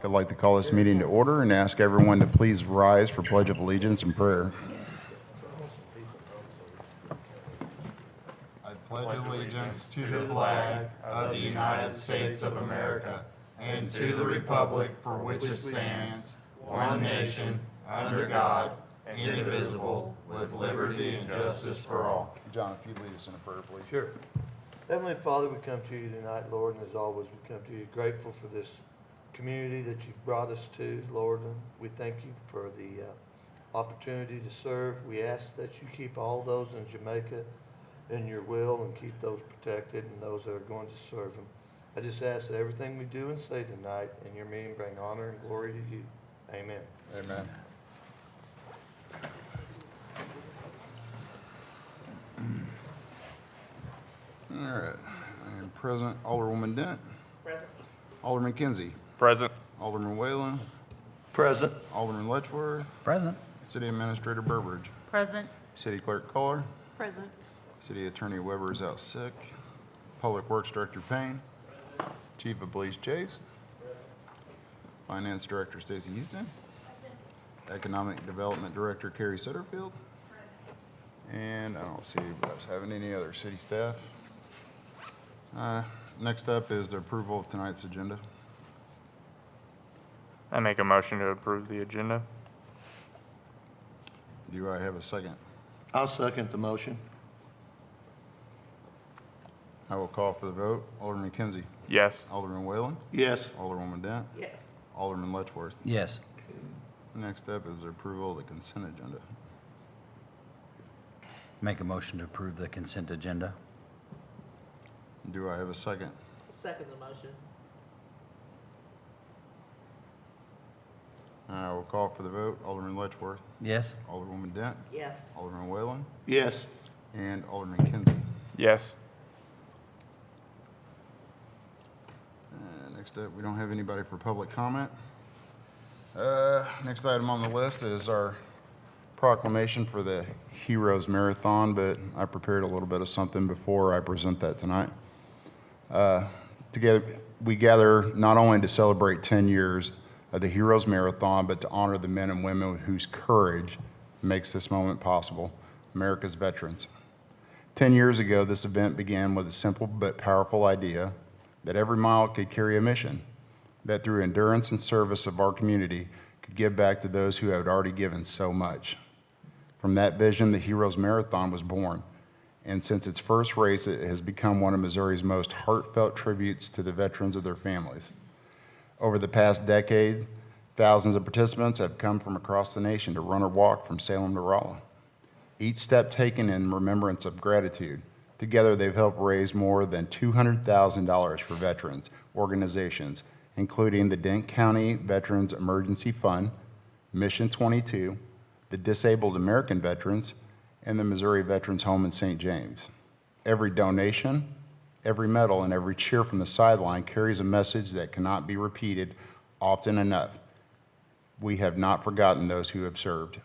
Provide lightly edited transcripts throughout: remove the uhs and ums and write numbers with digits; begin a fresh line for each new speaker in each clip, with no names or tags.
I'd like to call this meeting to order and ask everyone to please rise for Pledge of Allegiance and prayer. I pledge allegiance to the flag of the United States of America and to the republic for which it stands, one nation, under God, indivisible, with liberty and justice for all. John, if you lead us in a prayer, please.
Sure. Heavenly Father, we come to you tonight, Lord, and as always, we come to you grateful for this community that you've brought us to, Lord. And we thank you for the opportunity to serve. We ask that you keep all those in Jamaica in your will and keep those protected and those that are going to serve them. I just ask that everything we do and say tonight in your meeting bring honor and glory to you. Amen.
Amen. All right. I am present. Alderwoman Dent.
Present.
Alderman Kinsey.
Present.
Alderman Whalen.
Present.
Alderman Letchworth.
Present.
City Administrator Burbridge.
Present.
City Clerk Kohler.
Present.
City Attorney Weber is out sick. Public Works Director Payne. Chief of Police Chase. Finance Director Stacy Houston. Economic Development Director Carrie Sutterfield. And I don't see us having any other city staff. Next up is the approval of tonight's agenda.
I make a motion to approve the agenda.
Do I have a second?
I'll second the motion.
I will call for the vote. Alderman Kinsey.
Yes.
Alderman Whalen.
Yes.
Alderwoman Dent.
Yes.
Alderman Letchworth.
Yes.
Next up is the approval of the consent agenda.
Make a motion to approve the consent agenda.
Do I have a second?
Second the motion.
I will call for the vote. Alderman Letchworth.
Yes.
Alderwoman Dent.
Yes.
Alderman Whalen.
Yes.
And Alderman Kinsey.
Yes.
Next up, we don't have anybody for public comment. Next item on the list is our proclamation for the Heroes Marathon, but I prepared a little bit of something before I present that tonight. Together, we gather not only to celebrate 10 years of the Heroes Marathon, but to honor the men and women whose courage makes this moment possible, America's veterans. 10 years ago, this event began with a simple but powerful idea that every mile could carry a mission, that through endurance and service of our community could give back to those who had already given so much. From that vision, the Heroes Marathon was born, and since its first race, it has become one of Missouri's most heartfelt tributes to the veterans of their families. Over the past decade, thousands of participants have come from across the nation to run or walk from Salem to Rolla. Each step taken in remembrance of gratitude. Together, they've helped raise more than $200,000 for veterans organizations, including the Dent County Veterans Emergency Fund, Mission 22, the Disabled American Veterans, and the Missouri Veterans Home in St. James. Every donation, every medal, and every cheer from the sideline carries a message that cannot be repeated often enough. We have not forgotten those who have served.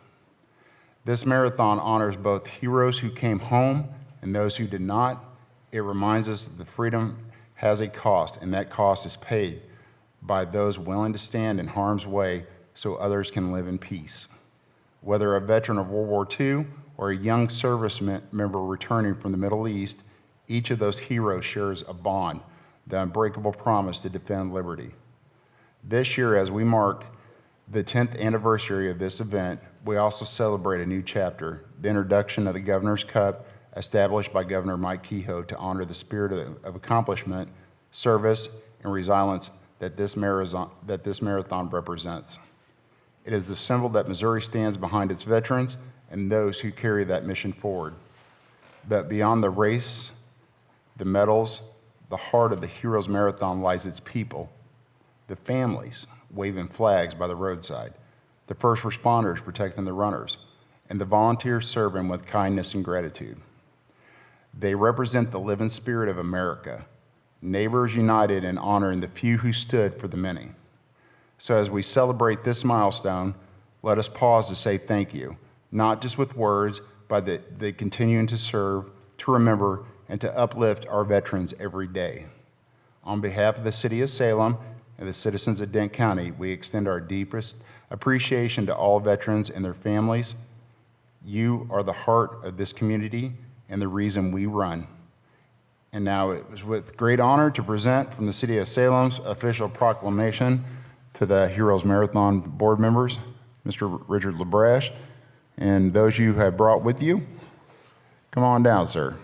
This marathon honors both heroes who came home and those who did not. It reminds us that the freedom has a cost, and that cost is paid by those willing to stand in harm's way so others can live in peace. Whether a veteran of World War II or a young service member returning from the Middle East, each of those heroes shares a bond, the unbreakable promise to defend liberty. This year, as we mark the 10th anniversary of this event, we also celebrate a new chapter, the introduction of the Governor's Cup, established by Governor Mike Kehoe to honor the spirit of accomplishment, service, and resilience that this marathon represents. It is the symbol that Missouri stands behind its veterans and those who carry that mission forward. But beyond the race, the medals, the heart of the Heroes Marathon lies its people, the families waving flags by the roadside, the first responders protecting the runners, and the volunteers serving with kindness and gratitude. They represent the living spirit of America, neighbors united in honoring the few who stood for the many. So as we celebrate this milestone, let us pause to say thank you, not just with words, but that they continuing to serve, to remember, and to uplift our veterans every day. On behalf of the City of Salem and the citizens of Dent County, we extend our deepest appreciation to all veterans and their families. You are the heart of this community and the reason we run. And now it was with great honor to present from the City of Salem's official proclamation to the Heroes Marathon board members, Mr. Richard LaBreche, and those you have brought with you. Come on down, sir.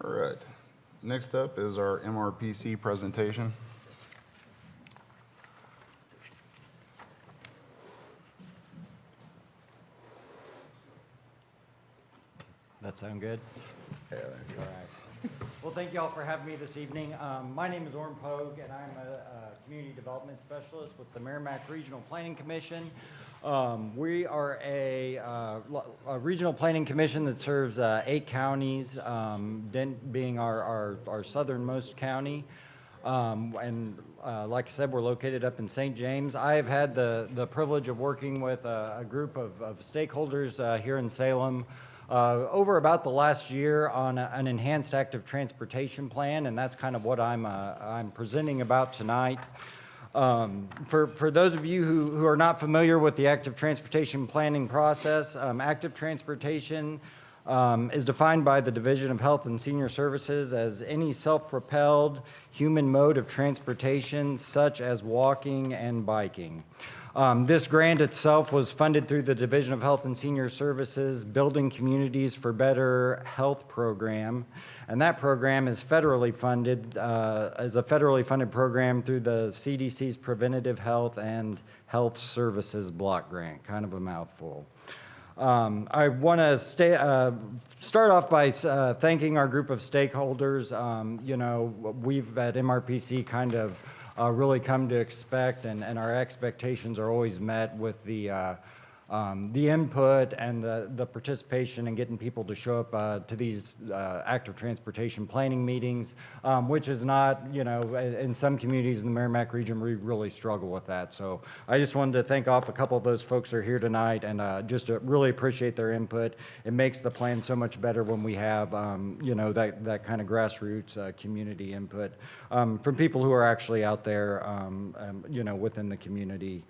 All right. Next up is our MRPC presentation.
That sound good?
Yeah, that's
All right. Well, thank you all for having me this evening. My name is Orm Pogue, and I'm a community development specialist with the Merrimack Regional Planning Commission. We are a regional planning commission that serves 8 counties, Dent being our southernmost county. Like I said, we're located up in St. James. I have had the privilege of working with a group of stakeholders here in Salem over about the last year on an enhanced active transportation plan, and that's kind of what I'm presenting about tonight. For those of you who are not familiar with the active transportation planning process, active transportation is defined by the Division of Health and Senior Services as any self-propelled human mode of transportation, such as walking and biking. This grant itself was funded through the Division of Health and Senior Services Building Communities for Better Health program, and that program is federally funded, as a federally funded program through the CDC's Preventative Health and Health Services Block Grant, kind of a mouthful. I want to start off by thanking our group of stakeholders. We've at MRPC kind of really come to expect, and our expectations are always met with the input and the participation and getting people to show up to these active transportation planning meetings, which is not, in some communities in the Merrimack region, we really struggle with that. So I just wanted to thank off a couple of those folks who are here tonight, and just to really appreciate their input. It makes the plan so much better when we have, that kind of grassroots community input from people who are actually out there, within the community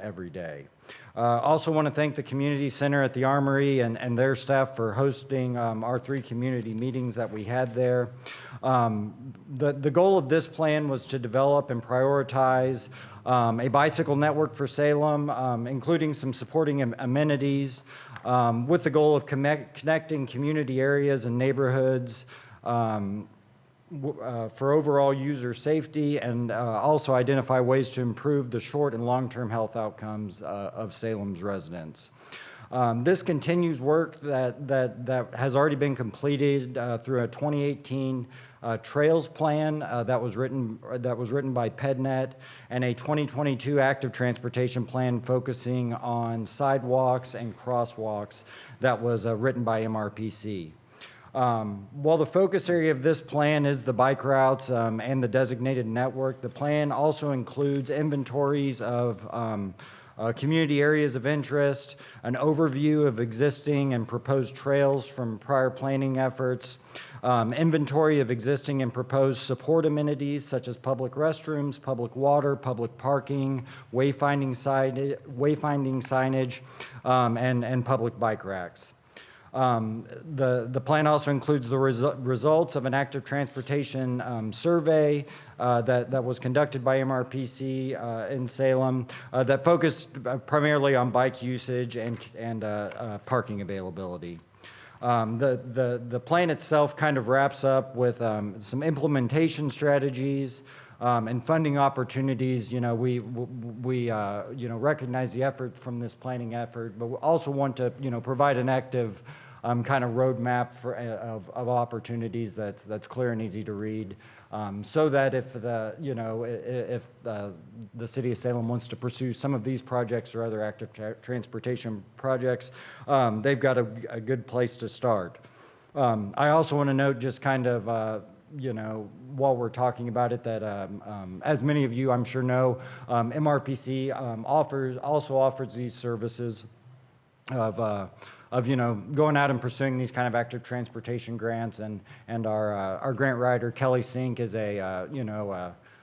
every day. Also want to thank the Community Center at the Armory and their staff for hosting our 3 community meetings that we had there. The goal of this plan was to develop and prioritize a bicycle network for Salem, including some supporting amenities, with the goal of connecting community areas and neighborhoods, for overall user safety, and also identify ways to improve the short and long-term health outcomes of Salem's residents. This continues work that has already been completed through a 2018 Trails Plan that was written by PedNet, and a 2022 Active Transportation Plan focusing on sidewalks and crosswalks that was written by MRPC. While the focus area of this plan is the bike routes and the designated network, the plan also includes inventories of community areas of interest, an overview of existing and proposed trails from prior planning efforts, inventory of existing and proposed support amenities such as public restrooms, public water, public parking, wayfinding signage, and public bike racks. The plan also includes the results of an active transportation survey that was conducted by MRPC in Salem that focused primarily on bike usage and parking availability. The plan itself kind of wraps up with some implementation strategies and funding opportunities. You know, we recognize the effort from this planning effort, but we also want to, provide an active kind of roadmap of opportunities that's clear and easy to read, so that if the city of Salem wants to pursue some of these projects or other active transportation projects, they've got a good place to start. I also want to note, just kind of, while we're talking about it, that as many of you I'm sure know, MRPC also offers these services of going out and pursuing these kind of active transportation grants, and our grant writer Kelly Sink is a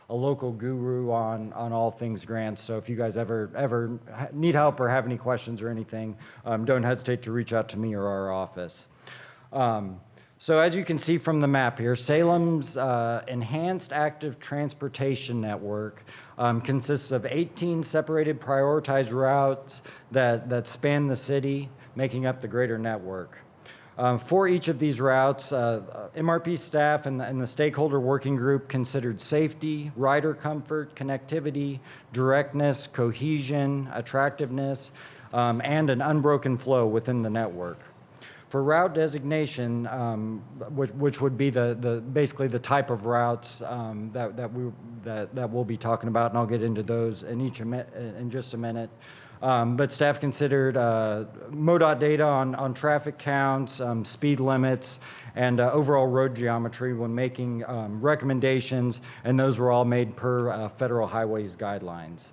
local guru on all things grants. So if you guys ever need help or have any questions or anything, don't hesitate to reach out to me or our office. So as you can see from the map here, Salem's enhanced active transportation network consists of 18 separated prioritized routes that span the city, making up the greater network. For each of these routes, MRP staff and the stakeholder working group considered safety, rider comfort, connectivity, directness, cohesion, attractiveness, and an unbroken flow within the network. For route designation, which would be basically the type of routes that we'll be talking about, and I'll get into those in just a minute. But staff considered MoDOT data on traffic counts, speed limits, and overall road geometry when making recommendations, and those were all made per federal highways guidelines.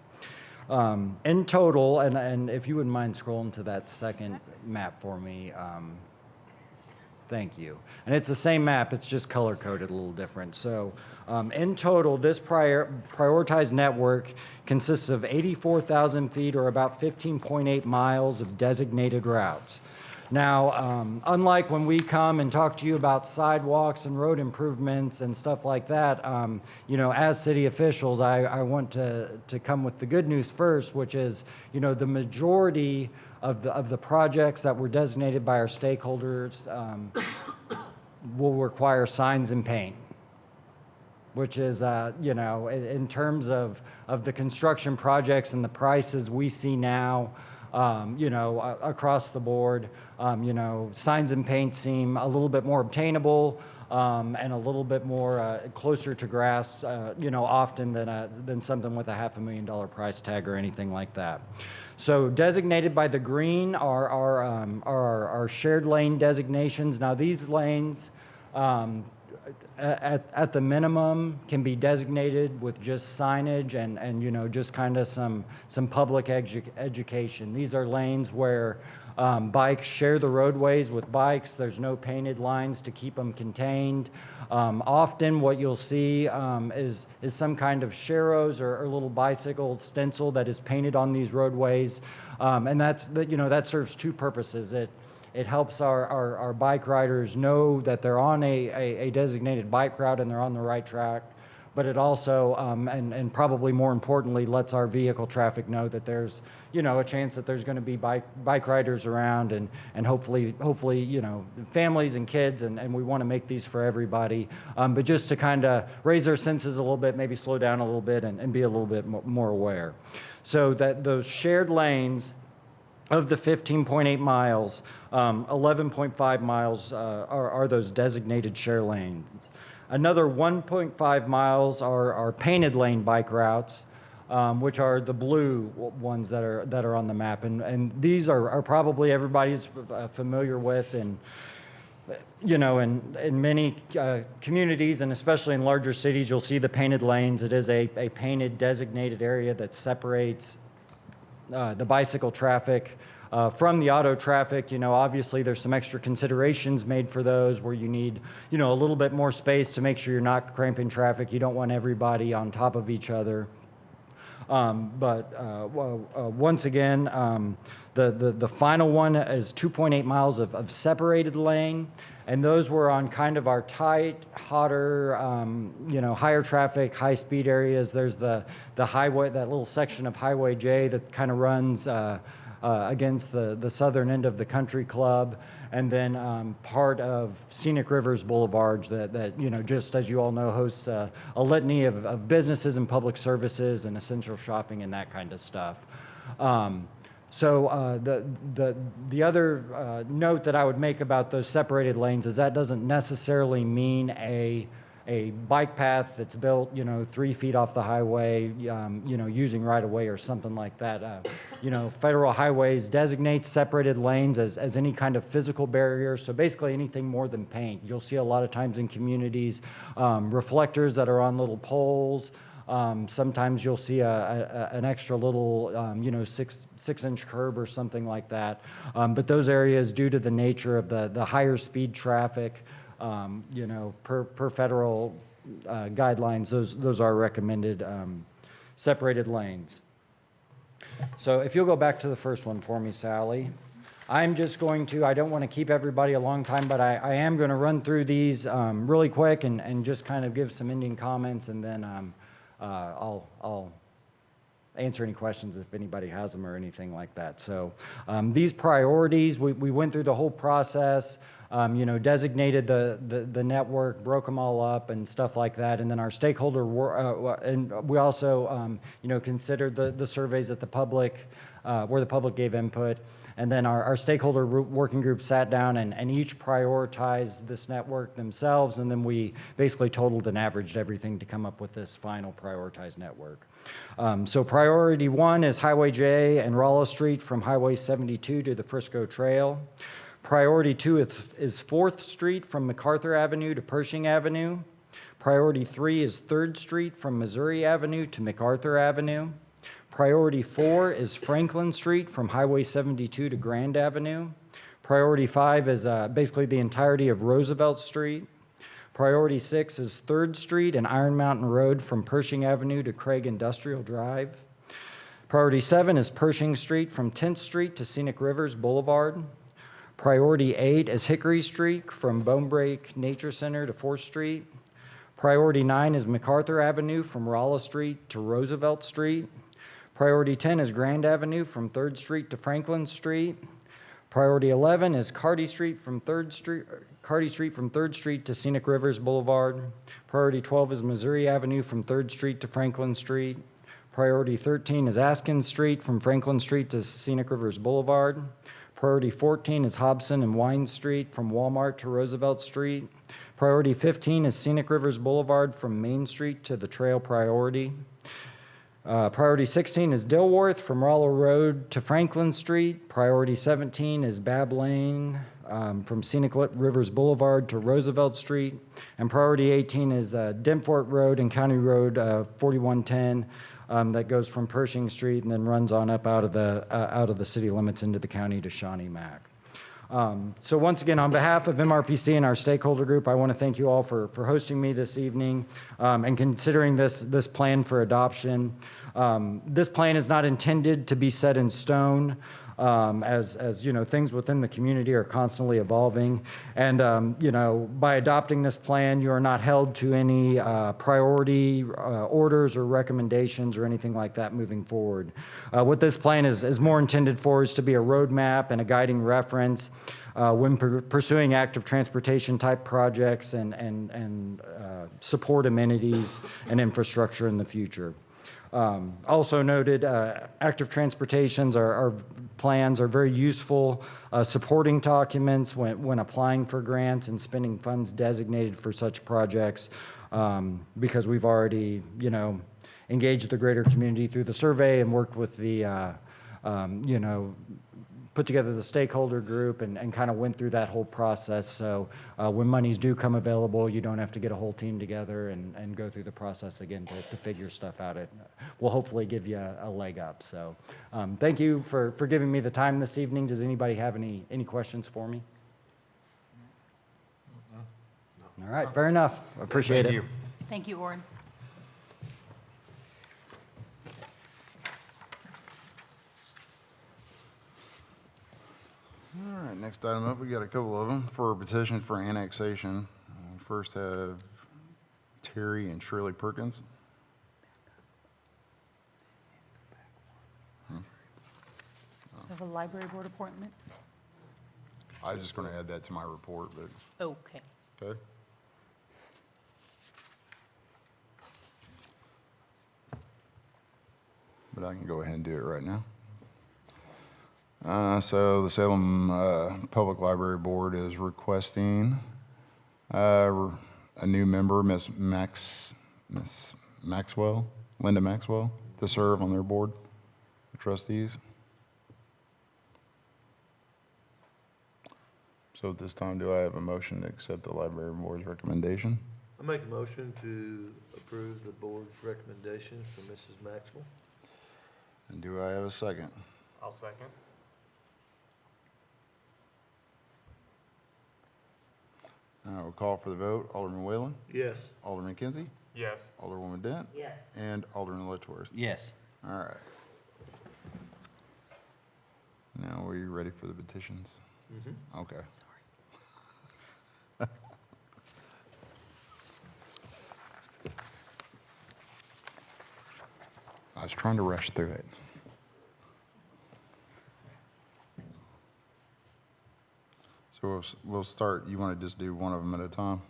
In total, and if you wouldn't mind scrolling to that second map for me, thank you. And it's the same map, it's just color-coded a little different. So in total, this prioritized network consists of 84,000 feet, or about 15.8 miles of designated routes. Now, unlike when we come and talk to you about sidewalks and road improvements and stuff like that, as city officials, I want to come with the good news first, which is, the majority of the projects that were designated by our stakeholders will require signs and paint, which is, in terms of the construction projects and the prices we see now, across the board, signs and paint seem a little bit more obtainable and a little bit more closer to grass, often than something with a $500,000 price tag or anything like that. So designated by the green are our shared lane designations. Now these lanes, at the minimum, can be designated with just signage and just kind of some public education. These are lanes where bikes share the roadways with bikes. There's no painted lines to keep them contained. Often what you'll see is some kind of sharrows or little bicycle stencil that is painted on these roadways. And that serves two purposes. It helps our bike riders know that they're on a designated bike route and they're on the right track. But it also, and probably more importantly, lets our vehicle traffic know that there's, a chance that there's going to be bike riders around, and hopefully, families and kids, and we want to make these for everybody. But just to kind of raise their senses a little bit, maybe slow down a little bit, and be a little bit more aware. So that those shared lanes, of the 15.8 miles, 11.5 miles are those designated share lanes. Another 1.5 miles are painted lane bike routes, which are the blue ones that are on the map. And these are probably everybody's familiar with. And you know, in many communities, and especially in larger cities, you'll see the painted lanes. It is a painted designated area that separates the bicycle traffic from the auto traffic. You know, obviously there's some extra considerations made for those where you need, you know, a little bit more space to make sure you're not cramping traffic. You don't want everybody on top of each other. Once again, the final one is 2.8 miles of separated lane, and those were on kind of our tight, hotter, you know, higher traffic, high speed areas. There's the highway, that little section of Highway J that kind of runs against the southern end of the country club, and then part of Scenic Rivers Boulevard that, you know, just as you all know, hosts a litany of businesses and public services and essential shopping and that kind of stuff. So the other note that I would make about those separated lanes is that doesn't necessarily mean a bike path that's built, you know, 3 feet off the highway, you know, using right of way or something like that. You know, federal highways designate separated lanes as any kind of physical barrier. So basically anything more than paint. You'll see a lot of times in communities, reflectors that are on little poles. Sometimes you'll see an extra little, you know, six-inch curb or something like that. But those areas, due to the nature of the higher speed traffic, you know, per federal guidelines, those are recommended separated lanes. So if you'll go back to the first one for me, Sally. I'm just going to, I don't want to keep everybody a long time, but I am going to run through these really quick and just kind of give some ending comments, and then I'll answer any questions if anybody has them or anything like that. So these priorities, we went through the whole process, you know, designated the network, broke them all up and stuff like that. And then our stakeholder, and we also, you know, considered the surveys that the public, where the public gave input. And then our stakeholder working group sat down and each prioritized this network themselves, and then we basically totaled and averaged everything to come up with this final prioritized network. So priority 1 is Highway J and Rollo Street from Highway 72 to the Frisco Trail. Priority 2 is 4th Street from MacArthur Avenue to Pershing Avenue. Priority 3 is 3rd Street from Missouri Avenue to MacArthur Avenue. Priority 4 is Franklin Street from Highway 72 to Grand Avenue. Priority 5 is basically the entirety of Roosevelt Street. Priority 6 is 3rd Street and Iron Mountain Road from Pershing Avenue to Craig Industrial Drive. Priority 7 is Pershing Street from 10th Street to Scenic Rivers Boulevard. Priority 8 is Hickory Street from Bone Break Nature Center to 4th Street. Priority 9 is MacArthur Avenue from Rollo Street to Roosevelt Street. Priority 10 is Grand Avenue from 3rd Street to Franklin Street. Priority 11 is Carty Street from 3rd Street to Scenic Rivers Boulevard. Priority 12 is Missouri Avenue from 3rd Street to Franklin Street. Priority 13 is Askins Street from Franklin Street to Scenic Rivers Boulevard. Priority 14 is Hobson and Wine Street from Walmart to Roosevelt Street. Priority 15 is Scenic Rivers Boulevard from Main Street to the Trail Priority. Priority 16 is Dilworth from Rollo Road to Franklin Street. Priority 17 is Babb Lane from Scenic Rivers Boulevard to Roosevelt Street. And priority 18 is Denfort Road and County Road 4110 that goes from Pershing Street and then runs on up out of the city limits into the county to Shawnee Mac. So once again, on behalf of MRPC and our stakeholder group, I want to thank you all for hosting me this evening and considering this plan for adoption. This plan is not intended to be set in stone. As you know, things within the community are constantly evolving. And, you know, by adopting this plan, you are not held to any priority orders or recommendations or anything like that moving forward. What this plan is more intended for is to be a roadmap and a guiding reference when pursuing active transportation type projects and support amenities and infrastructure in the future. Also noted, active transportations plans are very useful supporting documents when applying for grants and spending funds designated for such projects because we've already, you know, engaged the greater community through the survey and worked with the, you know, put together the stakeholder group and kind of went through that whole process. So when monies do come available, you don't have to get a whole team together and go through the process again to figure stuff out. It will hopefully give you a leg up. So thank you for giving me the time this evening. Does anybody have any questions for me? All right, fair enough. Appreciate it.
Thank you.
Thank you, Ward.
All right, next item up, we got a couple of them for petition for annexation. First have Terry and Shirley Perkins.
We have a library board appointment.
I was just going to add that to my report, but,
Okay.
okay. But I can go ahead and do it right now. So the Salem Public Library Board is requesting a new member, Miss Maxwell, Linda Maxwell, to serve on their board of trustees. So at this time, do I have a motion to accept the library board's recommendation?
I make a motion to approve the board's recommendations for Mrs. Maxwell.
And do I have a second?
I'll second.
We'll call for the vote. Alderman Whalen,
Yes.
Alderman Kinsey,
Yes.
Alderwoman Dent,
Yes.
and Alderman Letchworth.
Yes.
All right. Now, are you ready for the petitions?
Mm-hmm.
Okay. I was trying to rush through it. So we'll start, you want to just do one of them at a time?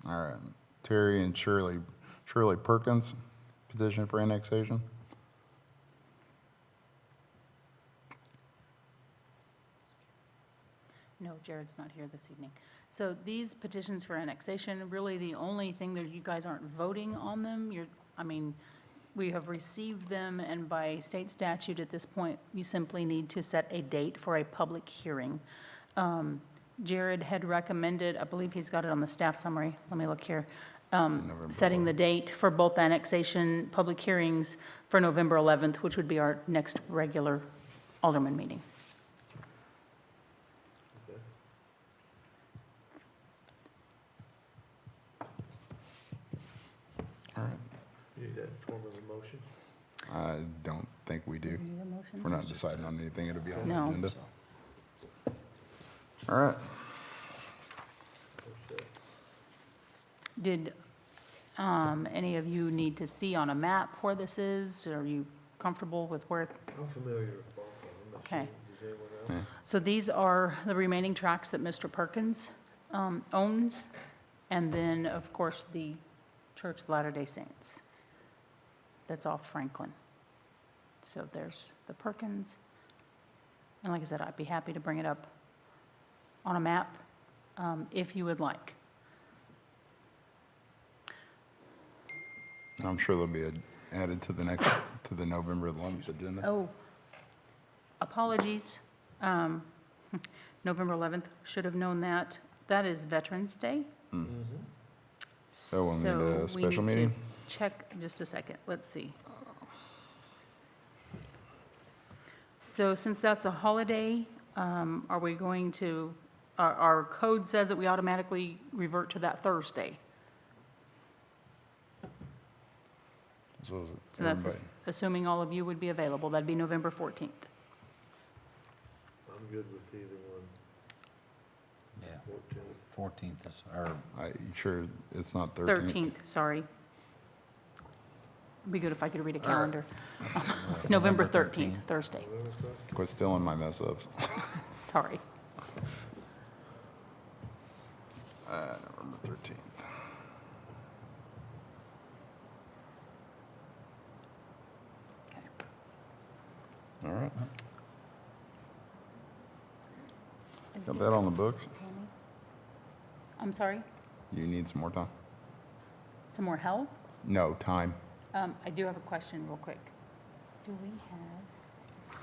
All right. Terry and Shirley Perkins, petition for annexation.
No, Jared's not here this evening. So these petitions for annexation, really the only thing that you guys aren't voting on them. We have received them, and by state statute at this point, you simply need to set a date for a public hearing. Jared had recommended, I believe he's got it on the staff summary, let me look here, setting the date for both annexation public hearings for November 11th, which would be our next regular Alderman meeting.
Okay.
All right.
You need that form of a motion?
I don't think we do.
Need a motion?
We're not deciding on anything, it'll be on the
No.
agenda. All right.
Did any of you need to see on a map where this is? Are you comfortable with where?
I'm familiar with both of them.
Okay.
Does anyone else?
So these are the remaining tracts that Mr. Perkins owns, and then, of course, the Church of Latter-day Saints. That's off Franklin. So there's the Perkins. And like I said, I'd be happy to bring it up on a map if you would like.
I'm sure they'll be added to the November 11th agenda.
Oh, apologies. November 11th, should have known that. That is Veterans Day.
So we'll need a
we
special
need to
meeting?
check, just a second, let's see. So since that's a holiday, are we going to, our code says that we automatically revert to that Thursday.
So is it
So that's
everybody?
assuming all of you would be available. That'd be November 14th.
I'm good with either one.
Yeah.
14th.
14th is, or,
You sure it's not 13th?
13th, sorry. Be good if I could read a calendar. November 13th, Thursday.
November 13th?
Quit stealing my mess ups.
Sorry.
November 13th. All right. Got that on the books?
I'm sorry,
You need some more time?
some more help?
No, time.
I do have a question real quick. Do we have?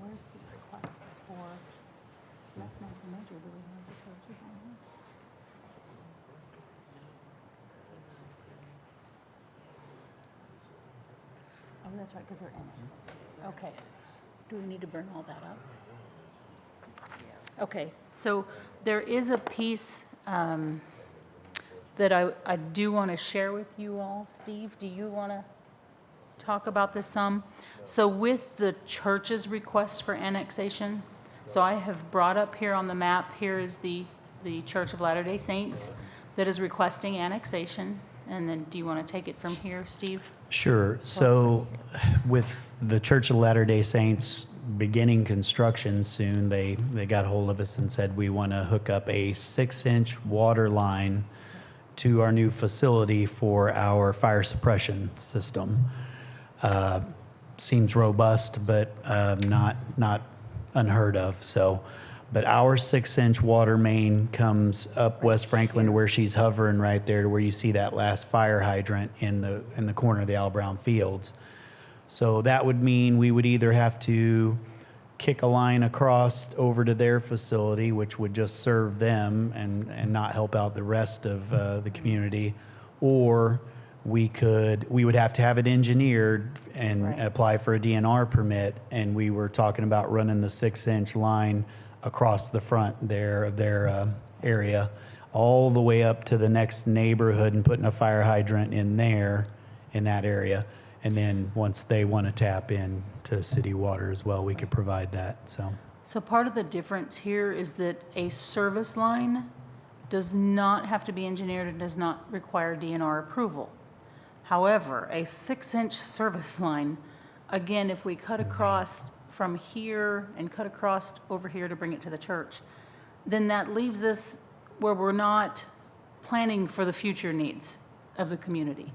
Where's the request for, that's not so major, do we have the churches on here? Oh, that's right, because they're in it. Okay. Do we need to bring all that up? Okay, so there is a piece that I do want to share with you all. Steve, do you want to talk about this some? So with the church's request for annexation, so I have brought up here on the map, here is the Church of Latter-day Saints that is requesting annexation. And then do you want to take it from here, Steve?
Sure. So with the Church of Latter-day Saints beginning construction soon, they got hold of us and said, we want to hook up a 6-inch water line to our new facility for our fire suppression system. Seems robust, but not unheard of. So, but our 6-inch water main comes up West Franklin to where she's hovering right there, to where you see that last fire hydrant in the corner of the Al Brown Fields. So that would mean we would either have to kick a line across over to their facility, which would just serve them and not help out the rest of the community, or we would have to have it engineered and
Right.
apply for a DNR permit, and we were talking about running the 6-inch line across the front there of their area, all the way up to the next neighborhood and putting a fire hydrant in there, in that area. And then once they want to tap in to city water as well, we could provide that, so.
So part of the difference here is that a service line does not have to be engineered and does not require DNR approval. However, a 6-inch service line, again, if we cut across from here and cut across over here to bring it to the church, then that leaves us where we're not planning for the future needs of the community.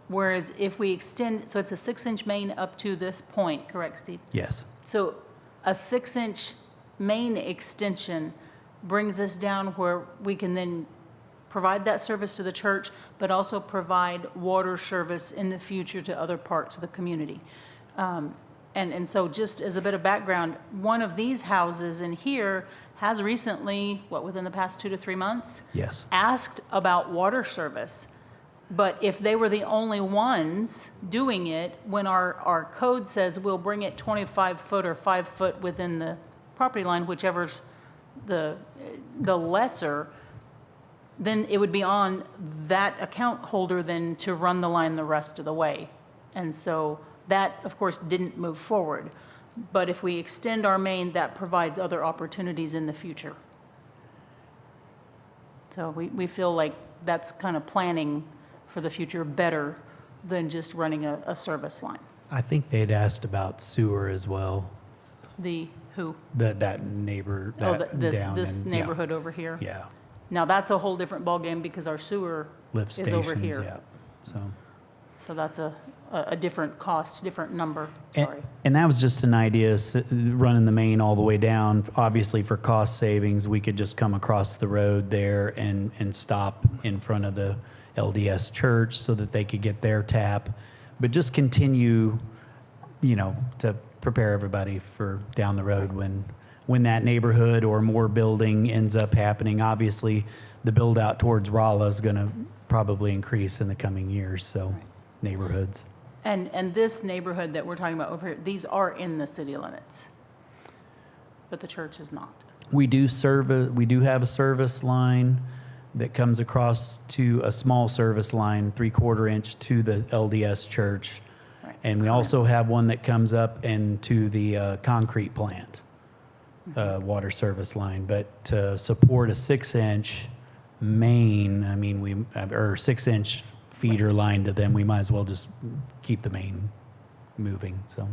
Whereas if we extend, so it's a 6-inch main up to this point, correct, Steve?
Yes.
So a 6-inch main extension brings us down where we can then provide that service to the church, but also provide water service in the future to other parts of the community. And so just as a bit of background, one of these houses in here has recently, within the past 2 to 3 months?
Yes.
Asked about water service. But if they were the only ones doing it, when our code says we'll bring it 25 foot or 5 foot within the property line, whichever's the lesser, then it would be on that account holder then to run the line the rest of the way. And so that, of course, didn't move forward. But if we extend our main, that provides other opportunities in the future. So we feel like that's kind of planning for the future better than just running a service line.
I think they'd asked about sewer as well,
The who?
that neighbor,
Oh,
that
this
down in-
neighborhood over here?
Yeah,
Now, that's a whole different ballgame because our sewer
lift
is over
stations,
here.
yeah, so.
So that's a different cost, different number, sorry.
And that was just an idea, running the main all the way down. Obviously, for cost savings, we could just come across the road there and stop in front of the LDS church so that they could get their tap. But just continue, to prepare everybody for down the road when that neighborhood or more building ends up happening. Obviously, the build out towards Rolla is going to probably increase in the coming years, so neighborhoods.
And this neighborhood that we're talking about over here, these are in the city limits, but the church is not.
We do have a service line that comes across to a small service line, 3/4 inch to the LDS church.
Right.
And we also have one that comes up into the concrete plant, water service line. But to support a 6-inch main, or 6-inch feeder line to them, we might as well just keep the main moving, so.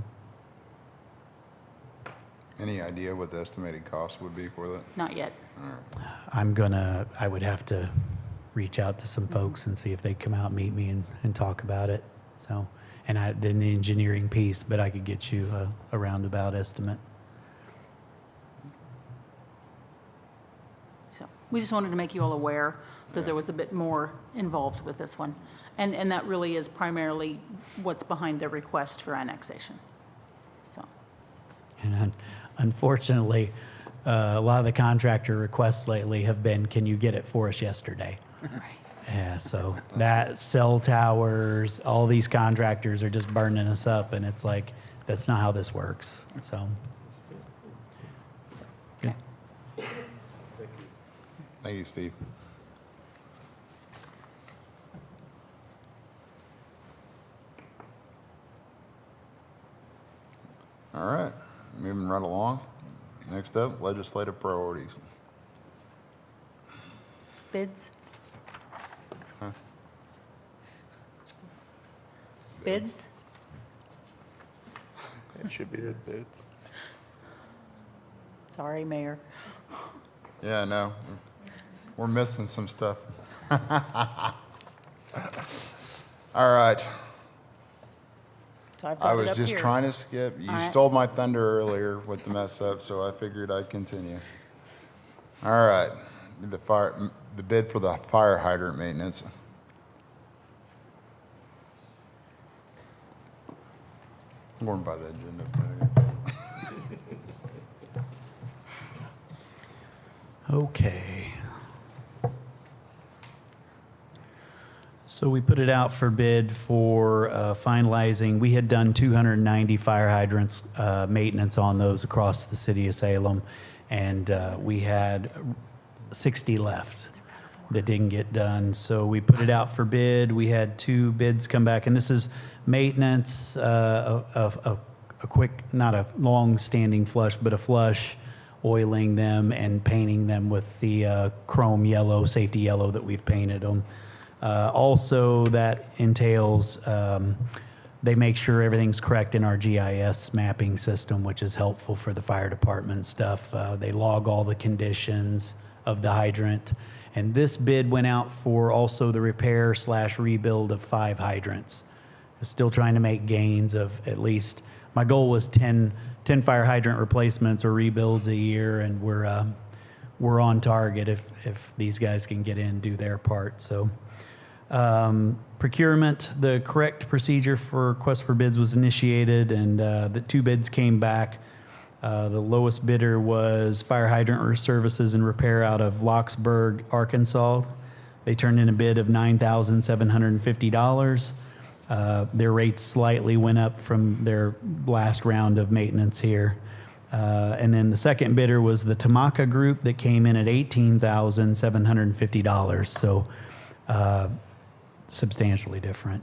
Any idea what the estimated cost would be for that?
Not yet.
I would have to reach out to some folks and see if they'd come out and meet me and talk about it. So, and then the engineering piece, but I could get you a roundabout estimate.
So we just wanted to make you all aware that there was a bit more involved with this one. And that really is primarily what's behind the request for annexation. So,
And unfortunately, a lot of the contractor requests lately have been, can you get it for us yesterday? Yeah, so that, cell towers, all these contractors are just burning us up, and it's like, that's not how this works, so. Good.
Thank you, Steve. All right, moving right along. Next up, legislative priorities.
Bids?
Huh?
Bids?
It should be the bids.
Sorry, Mayor.
Yeah, no, we're missing some stuff. All right,
So I've
I
got it
was
up
just
here.
trying to skip. You
All right.
stole my thunder earlier with the mess up, so I figured I'd continue. All right, the bid for the fire hydrant maintenance. I'm going by the agenda.
Okay. So we put it out for bid for finalizing. We had done 290 fire hydrants, maintenance on those across the city of Salem, and we had 60 left that didn't get done. So we put it out for bid. We had 2 bids come back, and this is maintenance of a quick, not a long-standing flush, but a flush, oiling them and painting them with the chrome yellow, safety yellow that we've painted them. Also, that entails they make sure everything's correct in our GIS mapping system, which is helpful for the fire department stuff. They log all the conditions of the hydrant. And this bid went out for also the repair/rebuild of 5 hydrants. Still trying to make gains of at least, my goal was 10 fire hydrant replacements or rebuilds a year, and we're on target if these guys can get in and do their part. So procurement, the correct procedure for request for bids was initiated, and the 2 bids came back. The lowest bidder was Fire Hydrant Services and Repair out of Locksburg, Arkansas. They turned in a bid of $9,750. Their rates slightly went up from their last round of maintenance here. And then the second bidder was the Tamaka Group that came in at $18,750. So substantially different.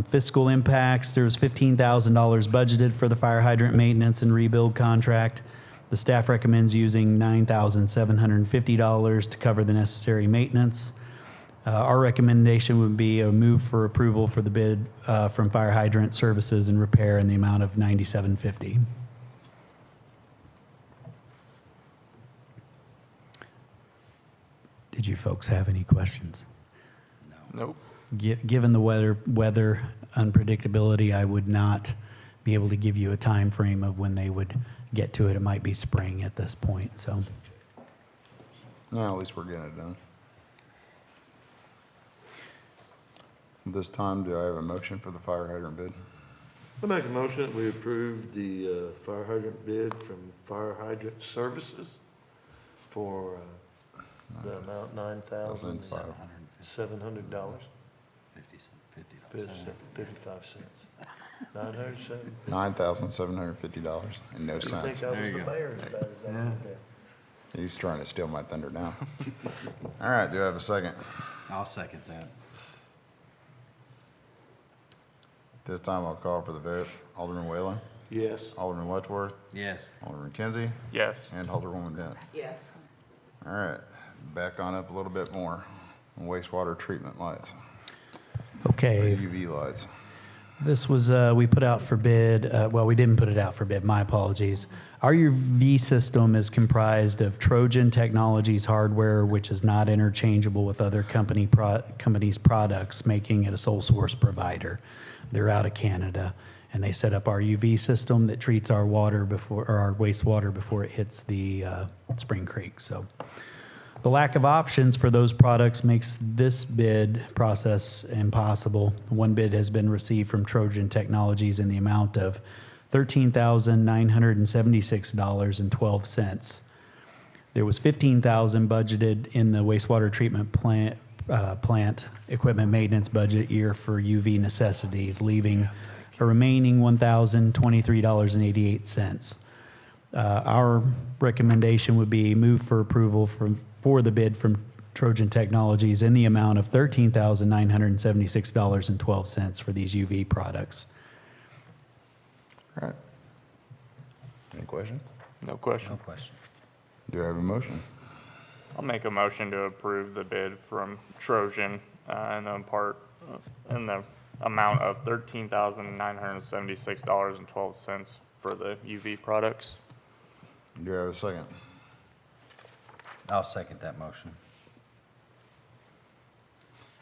Fiscal impacts, there was $15,000 budgeted for the fire hydrant maintenance and rebuild contract. The staff recommends using $9,750 to cover the necessary maintenance. Our recommendation would be a move for approval for the bid from Fire Hydrant Services and Repair in the amount of $9,750. Did you folks have any questions?
Nope.
Given the weather unpredictability, I would not be able to give you a time frame of when they would get to it. It might be spring at this point, so.
No, at least we're getting it done. At this time, do I have a motion for the fire hydrant bid?
I make a motion that we approve the fire hydrant bid from Fire Hydrant Services for the amount $9,700. $55. 907.
$9,750 and no
I think
cents.
I was the mayor as bad as that right there.
He's trying to steal my thunder now. All right, do I have a second?
I'll second that.
This time I'll call for the vote. Alderman Whalen,
Yes.
Alderman Letchworth,
Yes.
Alderman Kinsey,
Yes.
and Alderwoman Dent.
Yes.
All right, back on up a little bit more. Wastewater treatment lights,
Okay,
UV lights.
this was, we put out for bid, well, we didn't put it out for bid, my apologies. Our UV system is comprised of Trojan Technologies hardware, which is not interchangeable with other companies' products, making it a sole source provider. They're out of Canada, and they set up our UV system that treats our water before, or our wastewater before it hits the Spring Creek. So the lack of options for those products makes this bid process impossible. One bid has been received from Trojan Technologies in the amount of $13,976.12. There was $15,000 budgeted in the wastewater treatment plant equipment maintenance budget year for UV necessities, leaving a remaining $1,023.88. Our recommendation would be move for approval for the bid from Trojan Technologies in the amount of $13,976.12 for these UV products.
All right. Any questions?
No question.
No question.
Do I have a motion?
I'll make a motion to approve the bid from Trojan, in the amount of $13,976.12 for the UV products.
Do I have a second?
I'll second that motion.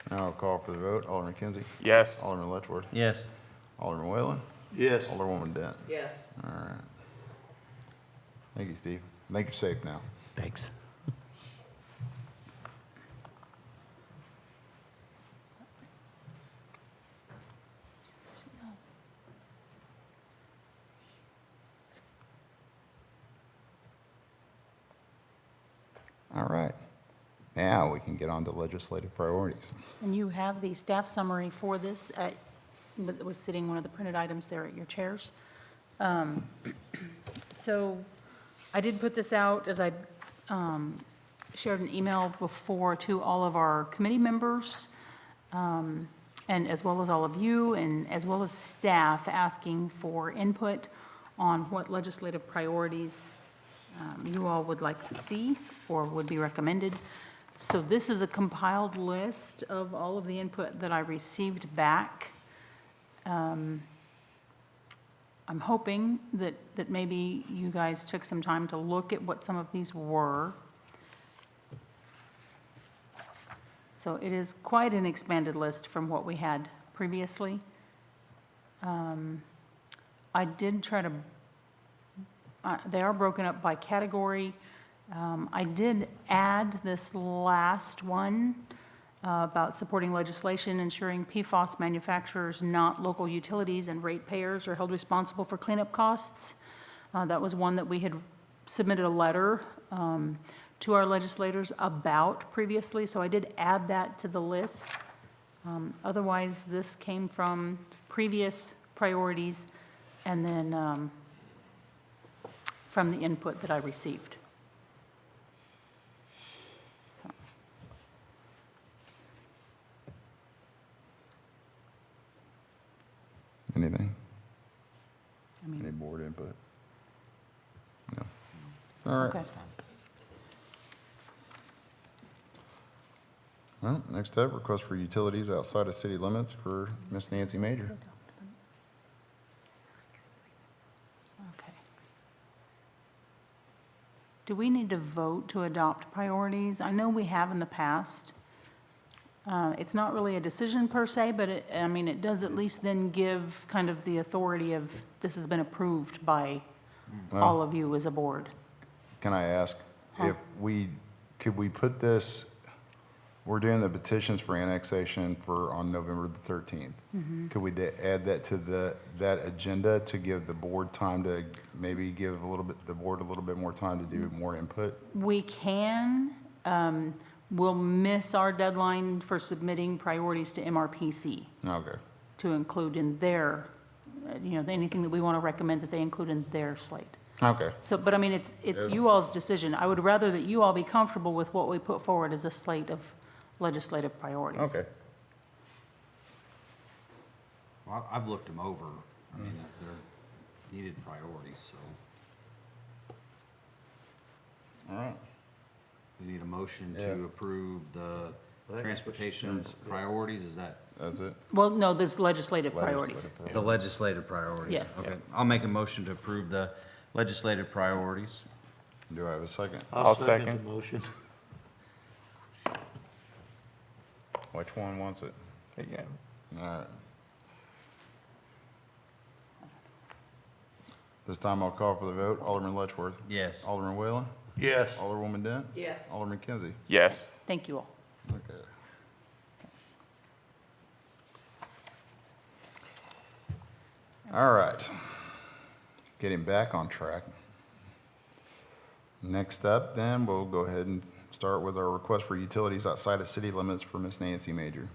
Now I'll call for the vote. Alderman Kinsey.
Yes.
Alderman Letchworth.
Yes.
Alderman Whalen.
Yes.
Alderwoman Dent.
Yes.
All right. Thank you, Steve. I think you're safe now.
Thanks.
All right. Now we can get on to legislative priorities.
And you have the staff summary for this that was sitting one of the printed items there at your chairs. So I did put this out as I shared an email before to all of our committee members, and as well as all of you, and as well as staff, asking for input on what legislative priorities you all would like to see or would be recommended. So this is a compiled list of all of the input that I received back. I'm hoping that maybe you guys took some time to look at what some of these were. So it is quite an expanded list from what we had previously. I did try to, they are broken up by category. I did add this last one about supporting legislation ensuring PFAS manufacturers, not local utilities and ratepayers, are held responsible for cleanup costs. That was one that we had submitted a letter to our legislators about previously, so I did add that to the list. Otherwise, this came from previous priorities and then from the input that I received. So.
Anything?
I mean,
Any board input? No. All right.
okay.
Well, next up, request for utilities outside of city limits for Miss Nancy Major.
Okay. Do we need to vote to adopt priorities? I know we have in the past. It's not really a decision per se, but it does at least then give kind of the authority of this has been approved by all of you as a board.
Can I ask if could we put this, we're doing the petitions for annexation on November the 13th. Could we add that to that agenda to give the board time to maybe give the board a little bit more time to do more input?
We can. We'll miss our deadline for submitting priorities to MRPC
Okay.
to include in their, anything that we want to recommend that they include in their slate.
Okay.
So, but it's you all's decision. I would rather that you all be comfortable with what we put forward as a slate of legislative priorities.
Okay.
Well, I've looked them over. I mean, they're needed priorities, so
All right.
we need a motion
Yeah.
to approve the
think
transportation
it's- yeah.
priorities, is that
That's it?
Well, no, this legislative priorities.
the legislative priorities?
Yes.
Okay, I'll make a motion to approve the legislative priorities.
Do I have a second?
I'll
second
second.
the motion.
Which one wants it?
Again.
All right. This time I'll call for the vote. Alderman Letchworth.
Yes.
Alderman Whalen.
Yes.
Alderwoman Dent.
Yes.
Alderman Kinsey.
Yes.
Thank you all.
Okay. All right. getting back on track. Next up, then, we'll go ahead and start with our request for utilities outside of city limits for Miss Nancy Major.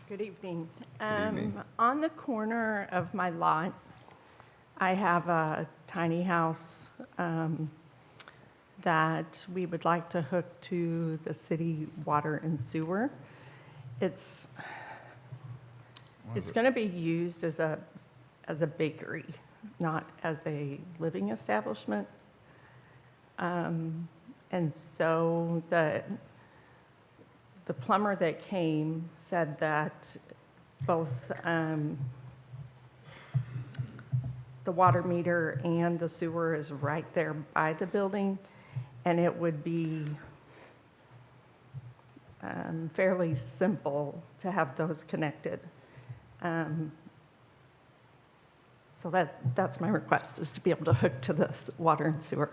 Good evening.
evening.
On the corner of my lot, I have a tiny house that we would like to hook to the city water and sewer. It's going to be used as a bakery, not as a living establishment. And so the plumber that came said that both the water meter and the sewer is right there by the building, and it would be fairly simple to have those connected. So that's my request, is to be able to hook to the water and sewer.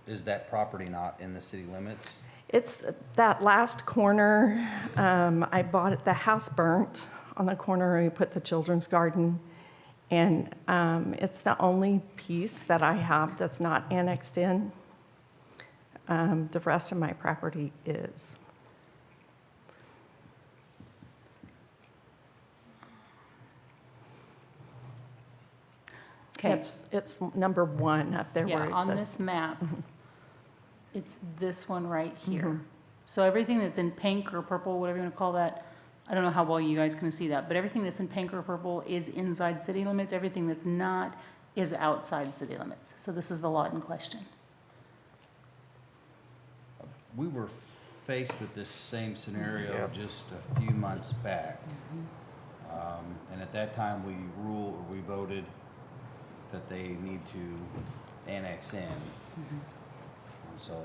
Is that property not in the city limits?
It's that last corner. I bought it, the house burnt on the corner where we put the children's garden. And it's the only piece that I have that's not annexed in. The rest of my property is.
Okay.
It's number 1 up there where
Yeah,
it
on
says.
this map, it's this one right here. So everything that's in pink or purple, whatever you want to call that, I don't know how well you guys can see that, but everything that's in pink or purple is inside city limits. Everything that's not is outside city limits. So this is the lot in question.
We were faced with this same scenario just a few months back. And at that time, we voted that they need to annex in. And so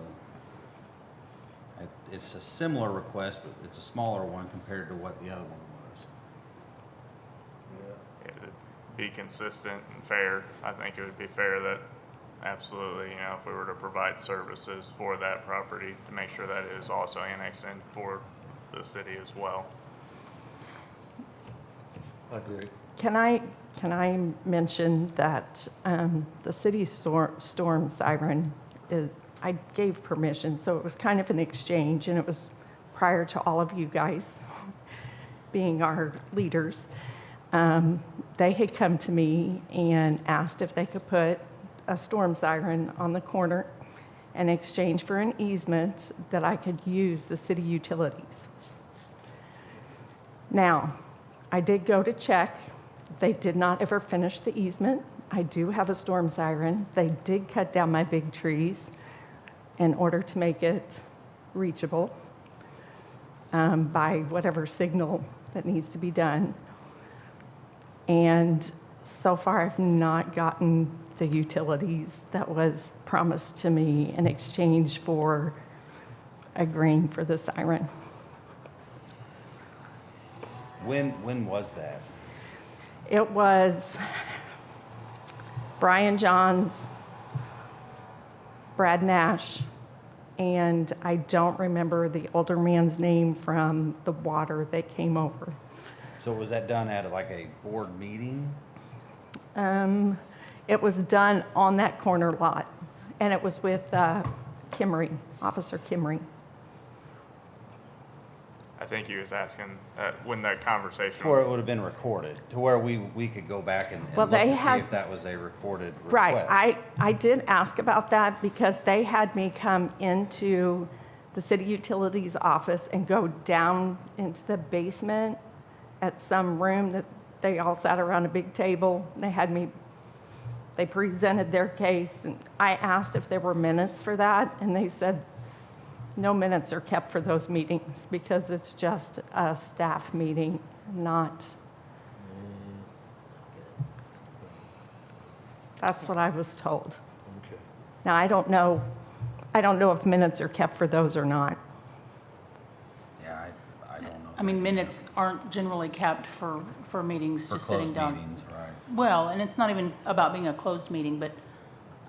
it's a similar request, but it's a smaller one compared to what the other one was.
It'd be consistent and fair. I think it would be fair that absolutely, if we were to provide services for that property, to make sure that it is also annexed in for the city as well.
I agree.
Can I mention that the city storm siren is, I gave permission, so it was kind of an exchange, and it was prior to all of you guys being our leaders. They had come to me and asked if they could put a storm siren on the corner in exchange for an easement that I could use the city utilities. Now, I did go to check. They did not ever finish the easement. I do have a storm siren. They did cut down my big trees in order to make it reachable by whatever signal that needs to be done. And so far, I've not gotten the utilities that was promised to me in exchange for agreeing for the siren.
When was that?
It was Brian Johns, Brad Nash, and I don't remember the older man's name from the water that came over.
So was that done at like a board meeting?
It was done on that corner lot, and it was with Kimmery, Officer Kimmery.
I think he was asking when that conversation.
Or it would have been recorded, to where we could go back and
Well,
look
they
to see
had-
if that was a recorded request.
Right, I did ask about that because they had me come into the city utilities office and go down into the basement at some room that they all sat around a big table. They presented their case, and I asked if there were minutes for that, and they said no minutes are kept for those meetings because it's just a staff meeting, not. That's what I was told.
Okay.
Now, I don't know if minutes are kept for those or not.
Yeah, I don't know.
I mean, minutes aren't generally kept for meetings,
For
just sitting
closed
down.
meetings, right.
Well, and it's not even about being a closed meeting, but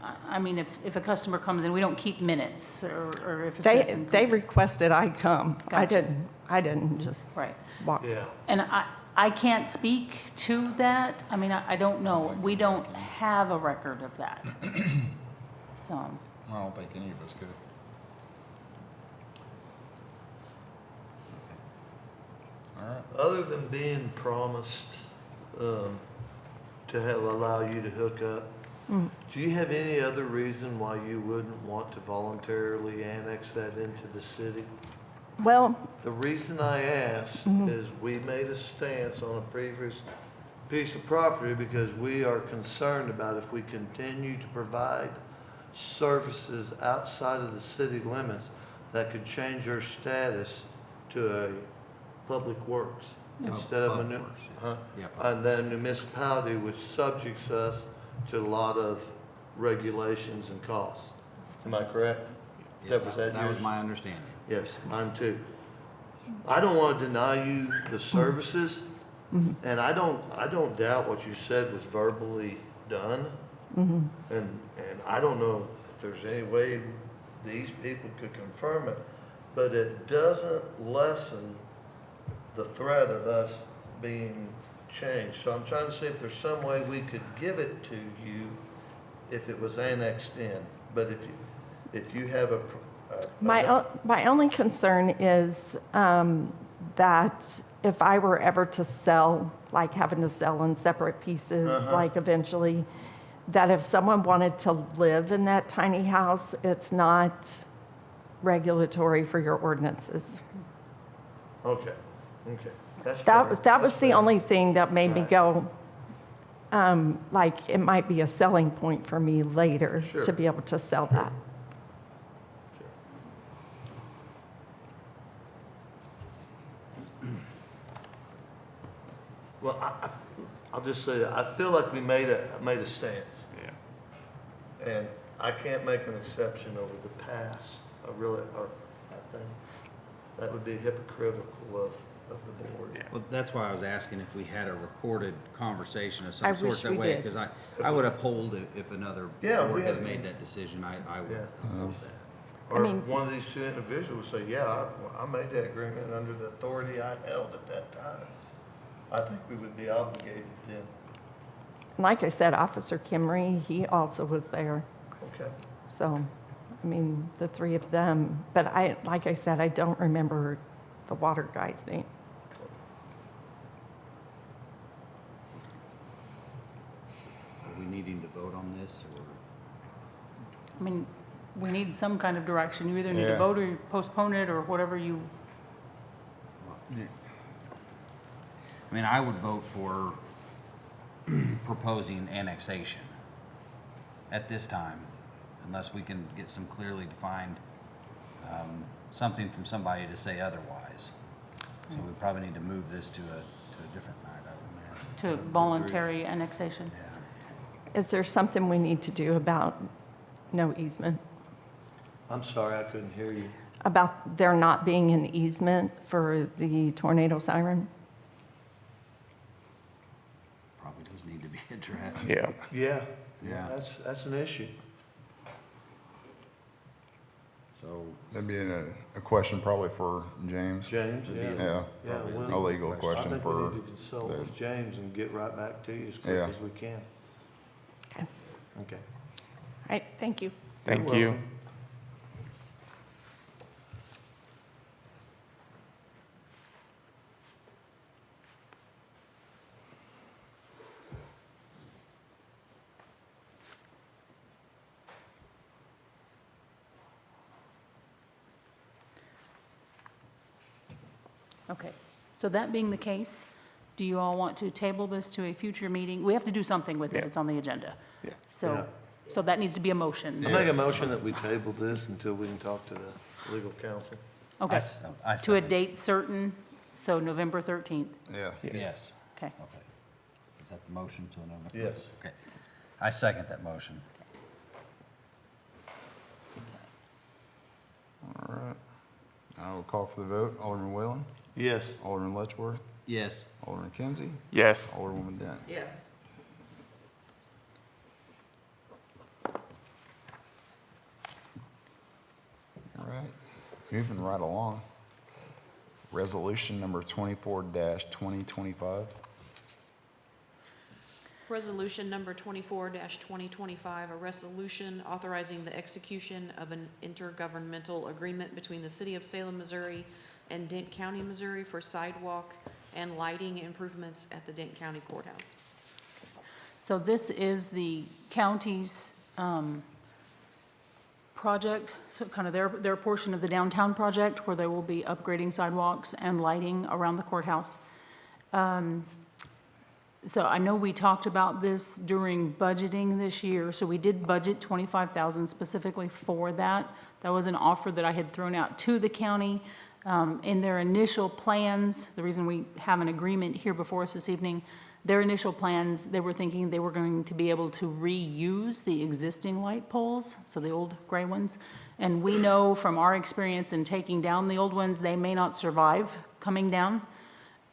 I mean, if a customer comes in, we don't keep minutes, or if a
They,
citizen
they
comes in.
requested I come.
Gotcha.
I didn't just
Right.
walk.
Yeah.
And I can't speak to that. I mean, I don't know. We don't have a record of that. So,
I don't think any of us could. All right.
Other than being promised to allow you to hook up, do you have any other reason why you wouldn't want to voluntarily annex that into the city?
Well,
The reason I ask is we made a stance on a previous piece of property because we are concerned about if we continue to provide services outside of the city limits, that could change our status to a public works instead of a
Public
new,
works, yes.
huh?
Yeah, public
And then municipality, which subjects us to a lot of regulations and costs. Am I correct?
Yeah,
Was that
that was
yours?
my understanding.
Yes, mine too. I don't want to deny you the services, and I don't doubt what you said was verbally done. And I don't know if there's any way these people could confirm it, but it doesn't lessen the threat of us being changed. So I'm trying to see if there's some way we could give it to you if it was annexed in. But if you have a
my only concern is that if I were ever to sell, like having to sell in separate pieces, like eventually, that if someone wanted to live in that tiny house, it's not regulatory for your ordinances.
Okay, okay. That's fair.
That was
That's
the
fair.
only thing that made me
Right.
go, like, it might be a selling point for me later
Sure.
to be able to sell that.
Well, I'll just say that I feel like we made a stance,
Yeah.
and I can't make an exception over the past. I think that would be hypocritical of the board.
Yeah.
Well, that's why I was asking if we had a recorded conversation of
I
some sort
wish
that
we
way.
did.
Because I would uphold if another
Yeah,
board
we
had
had-
made that decision, I would
Yeah.
uphold that.
Or
mean-
if one of these two individuals say, yeah, I made that agreement under the authority I held at that time, I think we would be obligated then.
Like I said, Officer Kimry, he also was there.
Okay.
So, I mean, the three of them, but like I said, I don't remember the water guy's name.
Are we needing to vote on this, or?
I mean, we need some kind of direction. You either need to
Yeah.
vote or postpone it, or whatever you,
I mean, I would vote for proposing annexation at this time, unless we can get some clearly defined, something from somebody to say otherwise. So we probably need to move this to a different night, I would imagine.
to voluntary annexation.
Yeah.
Is there something we need to do about no easement?
I'm sorry, I couldn't hear you.
About there not being an easement for the tornado siren?
Probably does need to be addressed.
Yeah.
Yeah.
Yeah.
That's an issue.
So,
That'd be a question probably for James.
James, yeah.
Yeah,
Yeah,
Probably
we'll-
a legal
I
question
think
for.
we need to consult
the-
with James and get right back to you as quick
Yeah.
as we can.
Okay.
Okay.
All right, thank you.
Thank
You're
you.
welcome.
Okay. So that being the case, do you all want to table this to a future meeting? We have to do something with it.
Yeah.
It's on the agenda.
Yeah.
So, so that needs to be a motion.
I make a motion that we table this until we can talk to the legal counsel.
Okay.
I
To a
second.
date certain, so November 13th.
Yeah.
Yes.
Okay.
Okay. Is that the motion to November?
Yes.
Okay. I second that motion.
All right. I will call for the vote. Alderman Whalen,
Yes.
Alderman Letchworth,
Yes.
Alderman Kinsey,
Yes.
Alderwoman Dent.
Yes.
Moving right along. Resolution number 24-2025.
Resolution number 24-2025, a resolution authorizing the execution of an intergovernmental agreement between the City of Salem, Missouri and Dent County, Missouri for sidewalk and lighting improvements at the Dent County Courthouse.
So this is the county's project, so kind of their portion of the downtown project where they will be upgrading sidewalks and lighting around the courthouse. So I know we talked about this during budgeting this year, so we did budget $25,000 specifically for that. That was an offer that I had thrown out to the county. In their initial plans, the reason we have an agreement here before us this evening, their initial plans, they were thinking they were going to be able to reuse the existing light poles, so the old gray ones. And we know from our experience in taking down the old ones, they may not survive coming down.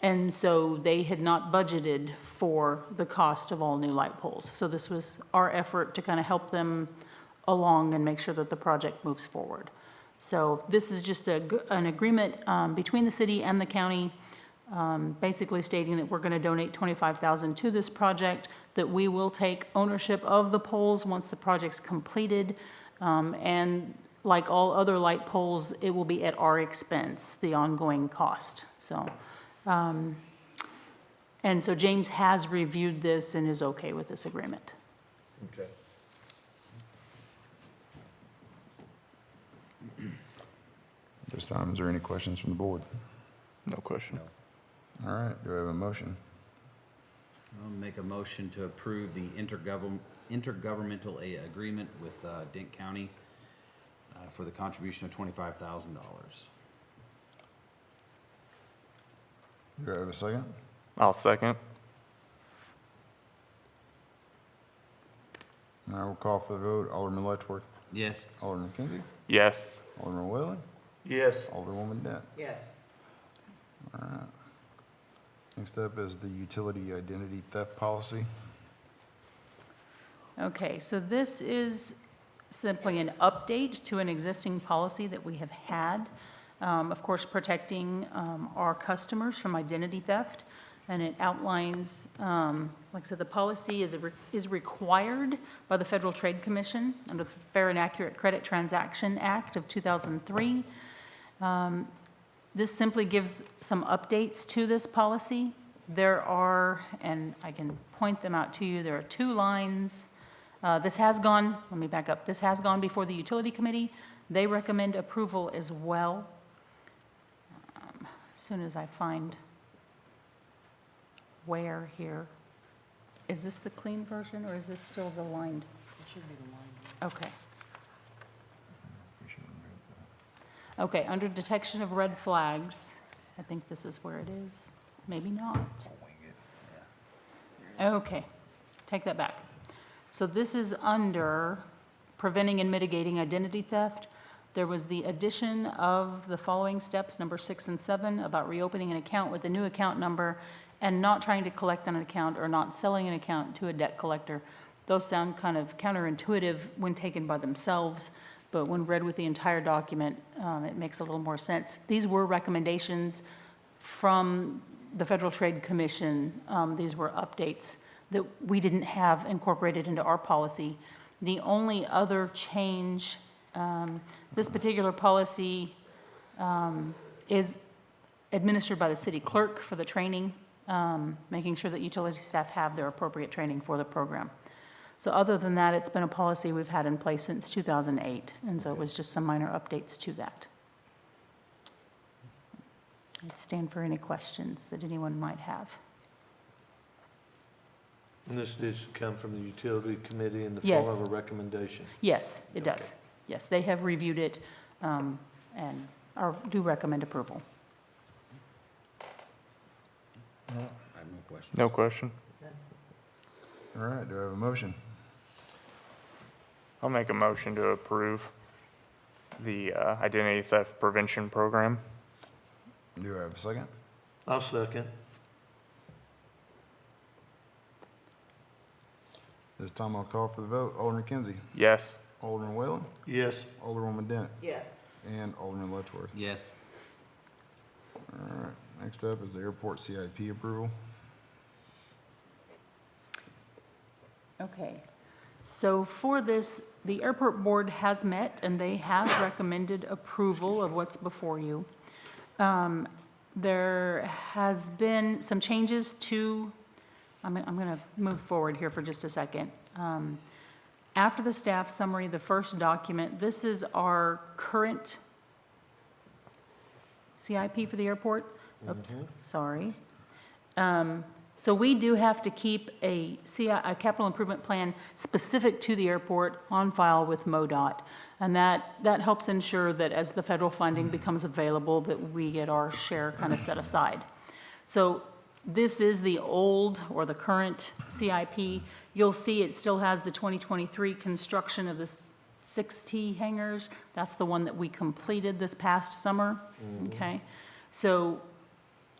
And so they had not budgeted for the cost of all new light poles. So this was our effort to kind of help them along and make sure that the project moves forward. So this is just an agreement between the city and the county, basically stating that we're going to donate $25,000 to this project, that we will take ownership of the poles once the project's completed, and like all other light poles, it will be at our expense, the ongoing cost. So. And so James has reviewed this and is okay with this agreement.
Okay.
This time, is there any questions from the board?
No question.
All right, do I have a motion?
I'll make a motion to approve the intergovernmental agreement with Dent County for the contribution of $25,000.
Do I have a second?
I'll second.
Now we'll call for the vote. Alderman Letchworth,
Yes.
Alderman Kinsey,
Yes.
Alderman Whalen,
Yes.
Alderwoman Dent.
Yes.
All right. Next up is the utility identity theft policy.
Okay, so this is simply an update to an existing policy that we have had. Of course, protecting our customers from identity theft. And it outlines, like I said, the policy is required by the Federal Trade Commission under the Fair and Accurate Credit Transaction Act of 2003. This simply gives some updates to this policy. There are, and I can point them out to you, there are 2 lines. This has gone, let me back up, this has gone before the Utility Committee. They recommend approval as well. As soon as I find where here. Is this the clean version or is this still the lined?
It should be the line.
Okay. Okay, under detection of red flags, I think this is where it is. Maybe not. Okay, take that back. So this is under preventing and mitigating identity theft. There was the addition of the following steps, number 6 and 7, about reopening an account with a new account number and not trying to collect on an account or not selling an account to a debt collector. Those sound kind of counterintuitive when taken by themselves, but when read with the entire document, it makes a little more sense. These were recommendations from the Federal Trade Commission. These were updates that we didn't have incorporated into our policy. The only other change, this particular policy is administered by the city clerk for the training, making sure that utility staff have their appropriate training for the program. So other than that, it's been a policy we've had in place since 2008, and so it was just some minor updates to that. I'd stand for any questions that anyone might have.
And this did come from the Utility Committee in the
Yes.
form of a recommendation?
Yes, it does. Yes, they have reviewed it and do recommend approval.
I have no question.
No question.
All right, do I have a motion?
I'll make a motion to approve the identity theft prevention program.
Do I have a second?
I'll second.
This time I'll call for the vote. Alderman Kinsey,
Yes.
Alderman Whalen,
Yes.
Alderwoman Dent.
Yes.
and Alderman Letchworth.
Yes.
All right, next up is the airport CIP approval.
Okay, so for this, the airport board has met and they have recommended approval of what's before you. There has been some changes to, I'm going to move forward here for just a second. After the staff summary, the first document, this is our current CIP for the airport. Oops, sorry. So we do have to keep a capital improvement plan specific to the airport on file with MoDOT. And that helps ensure that as the federal funding becomes available, that we get our share kind of set aside. So this is the old or the current CIP. You'll see it still has the 2023 construction of the 6T hangars. That's the one that we completed this past summer, okay? So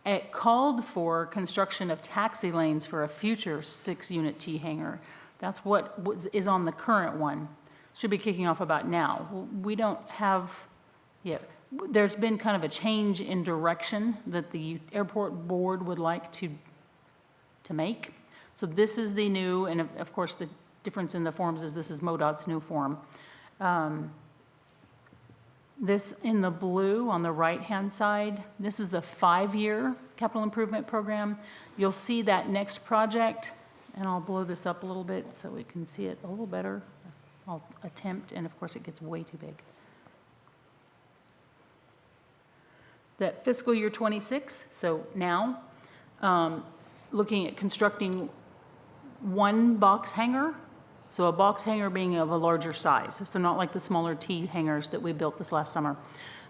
it called for construction of taxi lanes for a future 6-unit T hangar. That's what is on the current one. Should be kicking off about now. We don't have, there's been kind of a change in direction that the airport board would like to make. So this is the new, and of course the difference in the forms is this is MoDOT's new form. This in the blue on the right-hand side, this is the 5-year capital improvement program. You'll see that next project, and I'll blow this up a little bit so we can see it a little better. I'll attempt, and of course it gets way too big. That fiscal year 26, so now, looking at constructing one box hangar. So a box hangar being of a larger size, so not like the smaller T hangars that we built this last summer.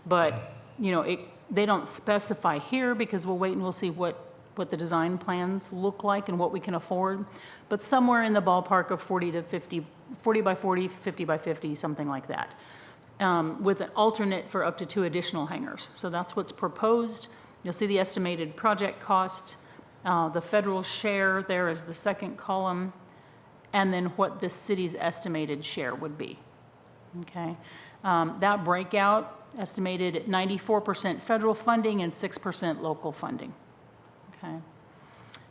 But, you know, they don't specify here because we'll wait and we'll see what the design plans look like and what we can afford. But somewhere in the ballpark of 40 by 40, 50 by 50, something like that. With an alternate for up to 2 additional hangars. So that's what's proposed. You'll see the estimated project cost. The federal share there is the second column. And then what the city's estimated share would be, okay? That breakout estimated at 94% federal funding and 6% local funding, okay?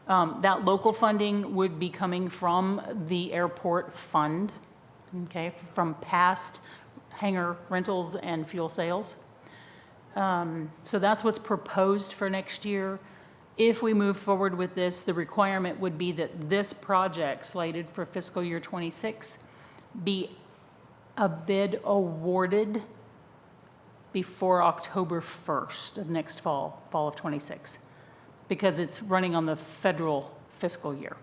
That local funding would be coming from the airport fund, okay, from past hangar rentals and fuel sales. So that's what's proposed for next year. If we move forward with this, the requirement would be that this project slated for fiscal year 26 be a bid awarded before October 1st of next fall of 26, because it's running on the federal fiscal year,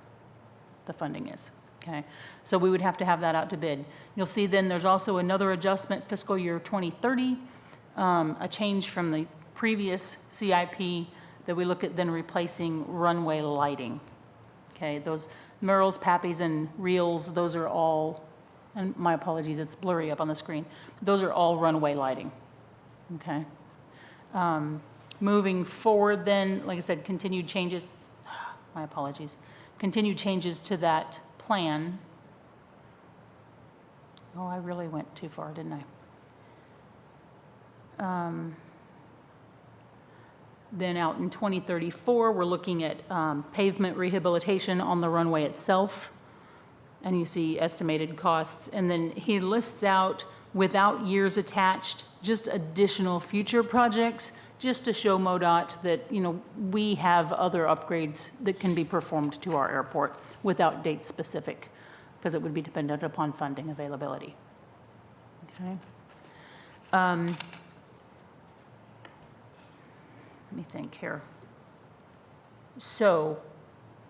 the funding is, okay? So we would have to have that out to bid. You'll see then there's also another adjustment, fiscal year 2030, a change from the previous CIP that we look at then replacing runway lighting. Okay, those murals, pappies, and reels, those are all, and my apologies, it's blurry up on the screen. Those are all runway lighting, okay? Moving forward then, like I said, continued changes, my apologies, continued changes to that plan. Oh, I really went too far, didn't I? Then out in 2034, we're looking at pavement rehabilitation on the runway itself. And you see estimated costs. And then he lists out, without years attached, just additional future projects, just to show MoDOT that, you know, we have other upgrades that can be performed to our airport without date specific, because it would be dependent upon funding availability. Okay. Let me think here. So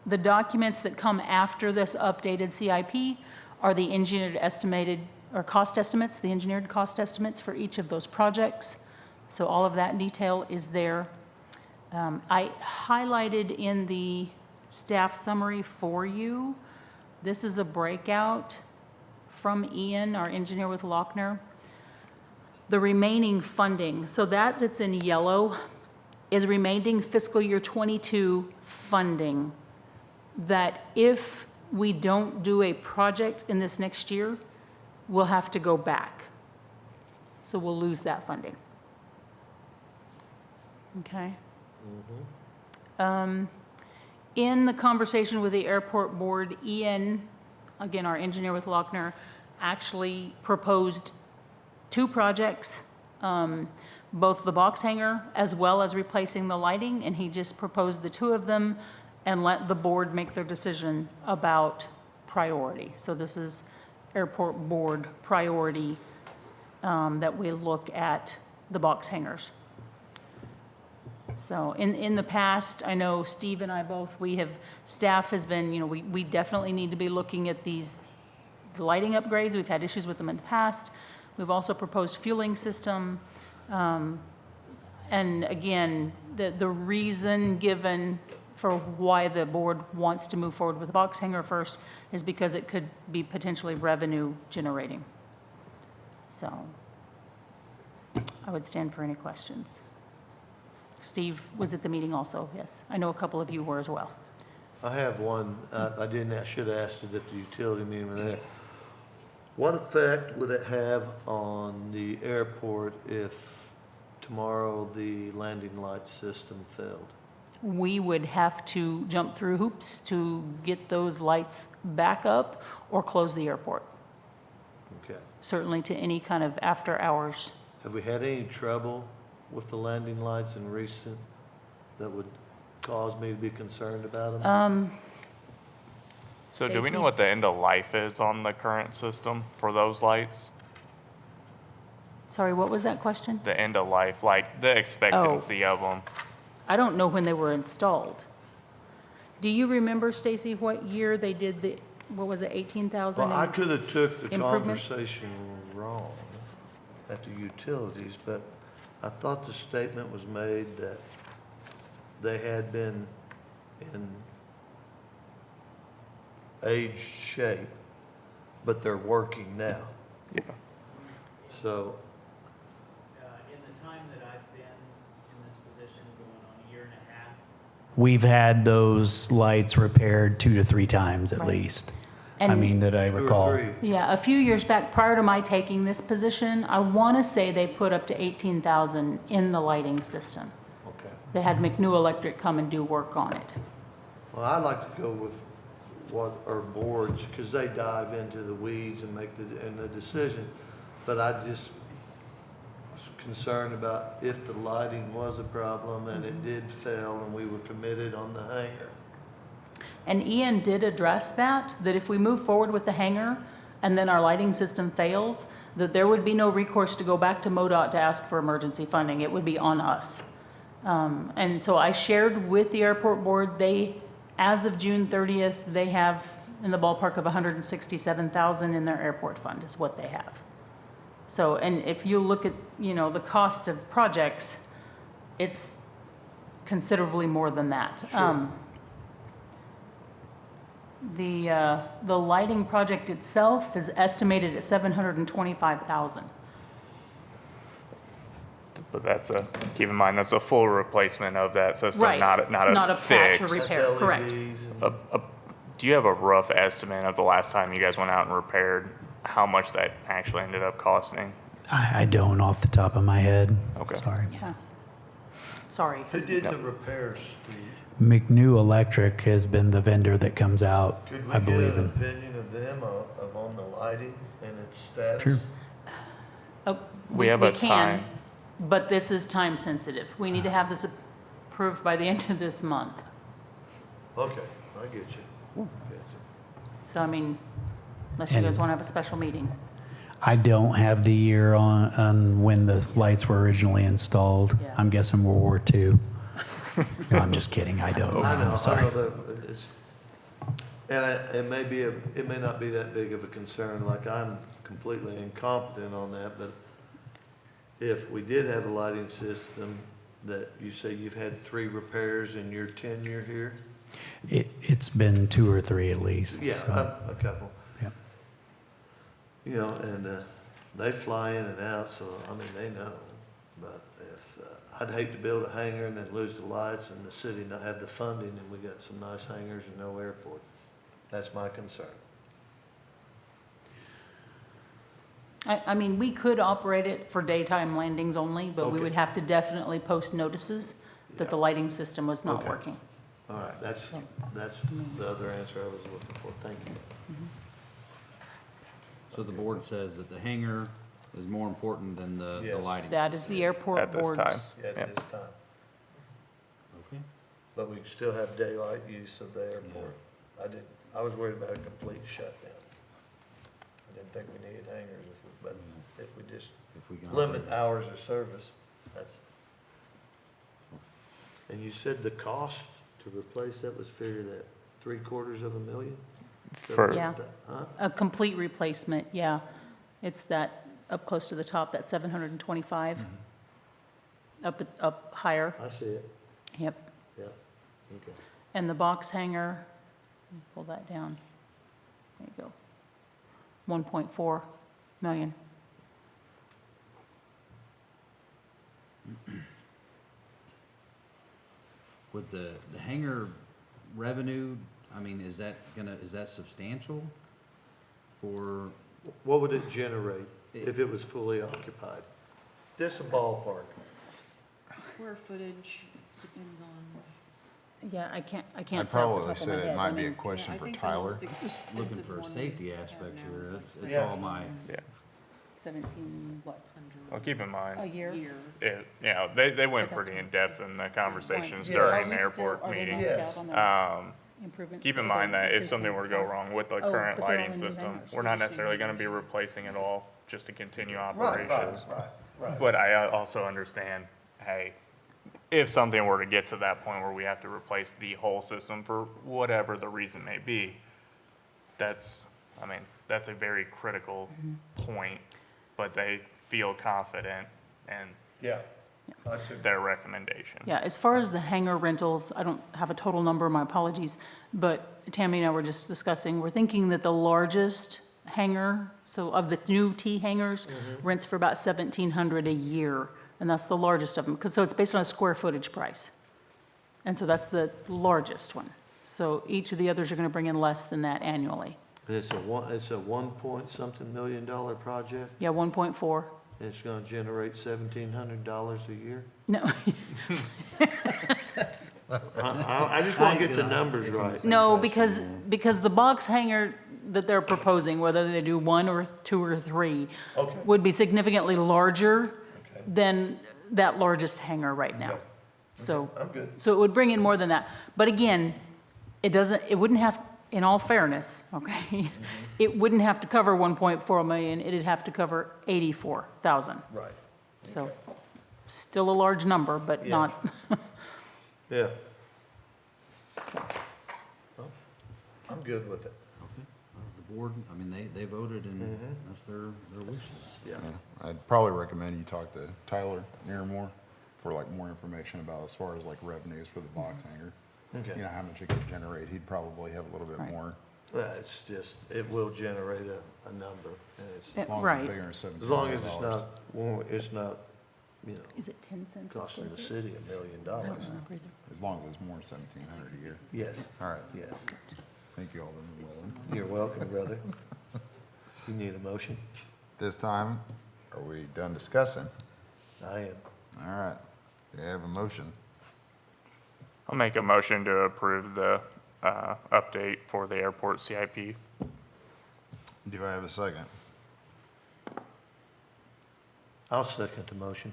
the documents that come after this updated CIP are the engineered estimated, or cost estimates, the engineered cost estimates for each of those projects. So all of that detail is there. I highlighted in the staff summary for you, this is a breakout from Ian, our engineer with Lochner. The remaining funding, so that's in yellow, is remaining fiscal year 22 funding that if we don't do a project in this next year, we'll have to go back. So we'll lose that funding. Okay. In the conversation with the airport board, Ian, again, our engineer with Lochner, actually proposed 2 projects, both the box hangar as well as replacing the lighting, and he just proposed the 2 of them and let the board make their decision about priority. So this is airport board priority, that we look at the box hangars. So in the past, I know Steve and I both, staff has been, we definitely need to be looking at these lighting upgrades. We've had issues with them in the past. We've also proposed fueling system. And again, the reason given for why the board wants to move forward with the box hangar first is because it could be potentially revenue generating. So I would stand for any questions. Steve was at the meeting also, yes. I know a couple of you were as well.
I have one, I should have asked it at the utility meeting there. What effect would it have on the airport if tomorrow the landing light system failed?
We would have to jump through hoops to get those lights back up or close the airport,
Okay.
certainly to any kind of after hours.
Have we had any trouble with the landing lights in recent that would cause me to be concerned about them?
So do we
Stacy?
know what the end of life is on the current system for those lights?
Sorry, what was that question?
The end of life, like the expectancy of them?
I don't know when they were installed. Do you remember, Stacy, what year they did what was it, 18,000?
Well, I could have took the
improvements?
conversation wrong at the utilities, but I thought the statement was made that they had been in aged shape, but they're working now.
Yeah.
So,
In the time that I've been in this position, going on a year and a half, we've had those lights repaired 2 to 3 times at least. I
And-
mean, that I
2 or
recall.
3.
Yeah, a few years back, prior to my taking this position, I want to say they put up to 18,000 in the lighting system.
Okay.
They had McNew Electric come and do work on it.
Well, I'd like to go with what our boards, because they dive into the weeds and make the decision. But I just was concerned about if the lighting was a problem and it did fail and we were committed on the hangar.
And Ian did address that if we move forward with the hangar and then our lighting system fails, that there would be no recourse to go back to MoDOT to ask for emergency funding. It would be on us. And so I shared with the airport board, as of June 30th, they have in the ballpark of 167,000 in their airport fund is what they have. So, and if you look at, the cost of projects, it's considerably more than that.
Sure.
The lighting project itself is estimated at 725,000.
But keep in mind, that's a full replacement of that system,
Right.
not a
patch or
fix.
repair,
That's
correct.
LEDs and-
Do you have a rough estimate of the last time you guys went out and repaired, how much that actually ended up costing?
I don't off the top of my head.
Okay.
Sorry.
Yeah. Sorry.
Who did the repairs, Steve?
McNew Electric has been the vendor that comes out,
Could
I
we get
believe
an
in.
opinion of them on the lighting and its status?
Sure.
Oh,
We have a
can,
time.
but this is time sensitive. We need to have this approved by the end of this month.
Okay, I get you.
So, I mean, unless you
And-
guys want to have a special meeting.
I don't have the year on when the lights were originally installed.
Yeah.
I'm guessing World War II. No, I'm just kidding. I don't know.
I know,
I'm sorry.
that it's, and it may not be that big of a concern, like I'm completely incompetent on that, but if we did have a lighting system that you say you've had 3 repairs in your tenure here?
It's been 2 or 3 at least.
Yeah,
so,
a couple.
yeah.
And they fly in and out, so, I mean, they know. But if, I'd hate to build a hangar and then lose the lights and the city not have the funding, and we got some nice hangars and no airport. That's my concern.
I mean, we could operate it for daytime landings only, but we
Okay.
would have to definitely post notices that the lighting system was not
Okay.
working.
All right, that's the other answer I was looking for. Thank you.
So the board says that the hangar is more important than the
Yes.
lighting.
That is the airport
At this
board's.
time.
At
Yep.
this time.
Okay.
But we can still have daylight use of the airport. I was worried about a complete shutdown. I didn't think we needed hangars but if we just
If we can
limit
operate.
hours of service, that's. And you said the cost to replace that was figured at $750,000?
For-
Yeah.
Huh?
A complete replacement, yeah. It's that, up close to the top, that 725. Up higher,
I see it,
yep.
yeah, okay.
And the box hangar, let me pull that down. There you go. 1.4 million.
With the hangar revenue, I mean, is that substantial for,
What would it generate if it was fully occupied? Just a ballpark.
Square footage depends on.
Yeah, I can't
I'd
say off the
probably
top of
say
my
it
head.
might
I
be a
mean,
question
I
for
think the
Tyler.
most expensive
looking for a
one
safety
we have
aspect
now
here,
is
that's
like
Yeah.
all my,
Yeah.
17, what,
Well, keep in mind,
a year?
they went
But that's
pretty in-depth in the conversations
Yeah.
during
Are
the
we still-
airport
are they
meeting.
maxed
Yes.
out on their
Um,
improvements?
keep in
Or
mind
they're
that if
increasing
something were to go
costs?
wrong with the
Oh,
current
but they're
lighting
on the new
system,
hangars.
we're not necessarily gonna be replacing it all just to continue operations.
Right.
But I also understand, hey, if something were to get to that point where we have to replace the whole system for whatever the reason may be, that's a very critical point, but they feel confident in
Yeah. I took
their recommendation.
Yeah, as far as the hangar rentals, I don't have a total number, my apologies, but Tammy and I were just discussing, we're thinking that the largest hangar, so of the new T hangars, rents for about $1,700 a year, and that's the largest of them, because, so it's based on a square footage price. And so that's the largest one. So each of the others are gonna bring in less than that annually.
It's a 1 point something million dollar project.
Yeah, 1.4.
It's gonna generate $1,700 a year.
No,
I just wanna get the numbers right.
no, because the box hangar that they're proposing, whether they do 1 or 2 or 3,
Okay.
would be significantly larger
Okay.
than that largest hangar right now.
Okay.
So,
I'm good.
so it would bring in more than that. But again, it wouldn't have, in all fairness, okay? It wouldn't have to cover 1.4 million, it'd have to cover 84,000.
Right.
So, still a large number, but
Yeah.
not,
Yeah. Well, I'm good with it.
the board, I mean, they voted and that's their wishes.
Yeah.
Yeah, I'd probably recommend you talk to Tyler Nearmore for like more information about as far as like revenues for the box hangar.
Okay.
You know, how much it could generate. He'd probably have a little bit
Right.
more.
It's just, it will generate a number, and it's,
As long as
right.
it's bigger than
as long as it's
$1,700.
not, well, it's not, you know,
is it 10 cents a
costing the
square foot?
city $1 million.
I don't remember either.
As long as it's more than 1,700 a year.
Yes,
All right.
yes.
Thank you, Alderman Whalen.
You're welcome, brother. You need a motion?
This time, are we done discussing?
I am.
All right. Do you have a motion?
I'll make a motion to approve the update for the airport CIP.
Do I have a second?
I'll second the motion.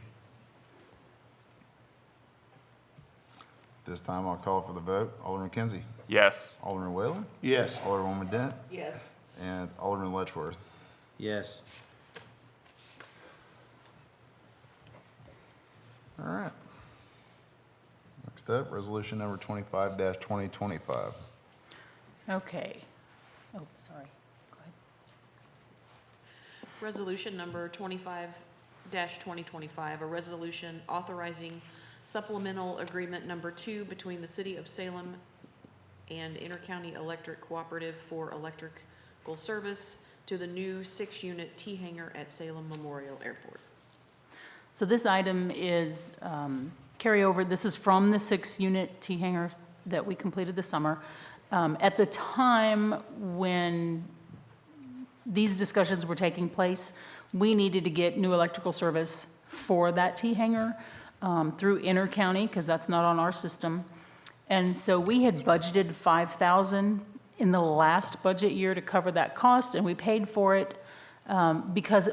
This time I'll call for the vote. Alderman Kinsey,
Yes.
Alderman Whalen,
Yes.
Alderwoman Dent,
Yes.
and Alderman Letchworth.
Yes.
All right. Next up, resolution number 25-2025.
Okay. Oh, sorry. Go ahead.
Resolution number 25-2025, a resolution authorizing supplemental agreement number 2 between the City of Salem and Intercounty Electric Cooperative for electrical service to the new 6-unit T-hangar at Salem Memorial Airport.
So this item is carryover. This is from the 6-unit T-hangar that we completed this summer. At the time when these discussions were taking place, we needed to get new electrical service for that T-hangar. through intercounty, because that's not on our system. And so we had budgeted 5,000 in the last budget year to cover that cost, and we paid for it because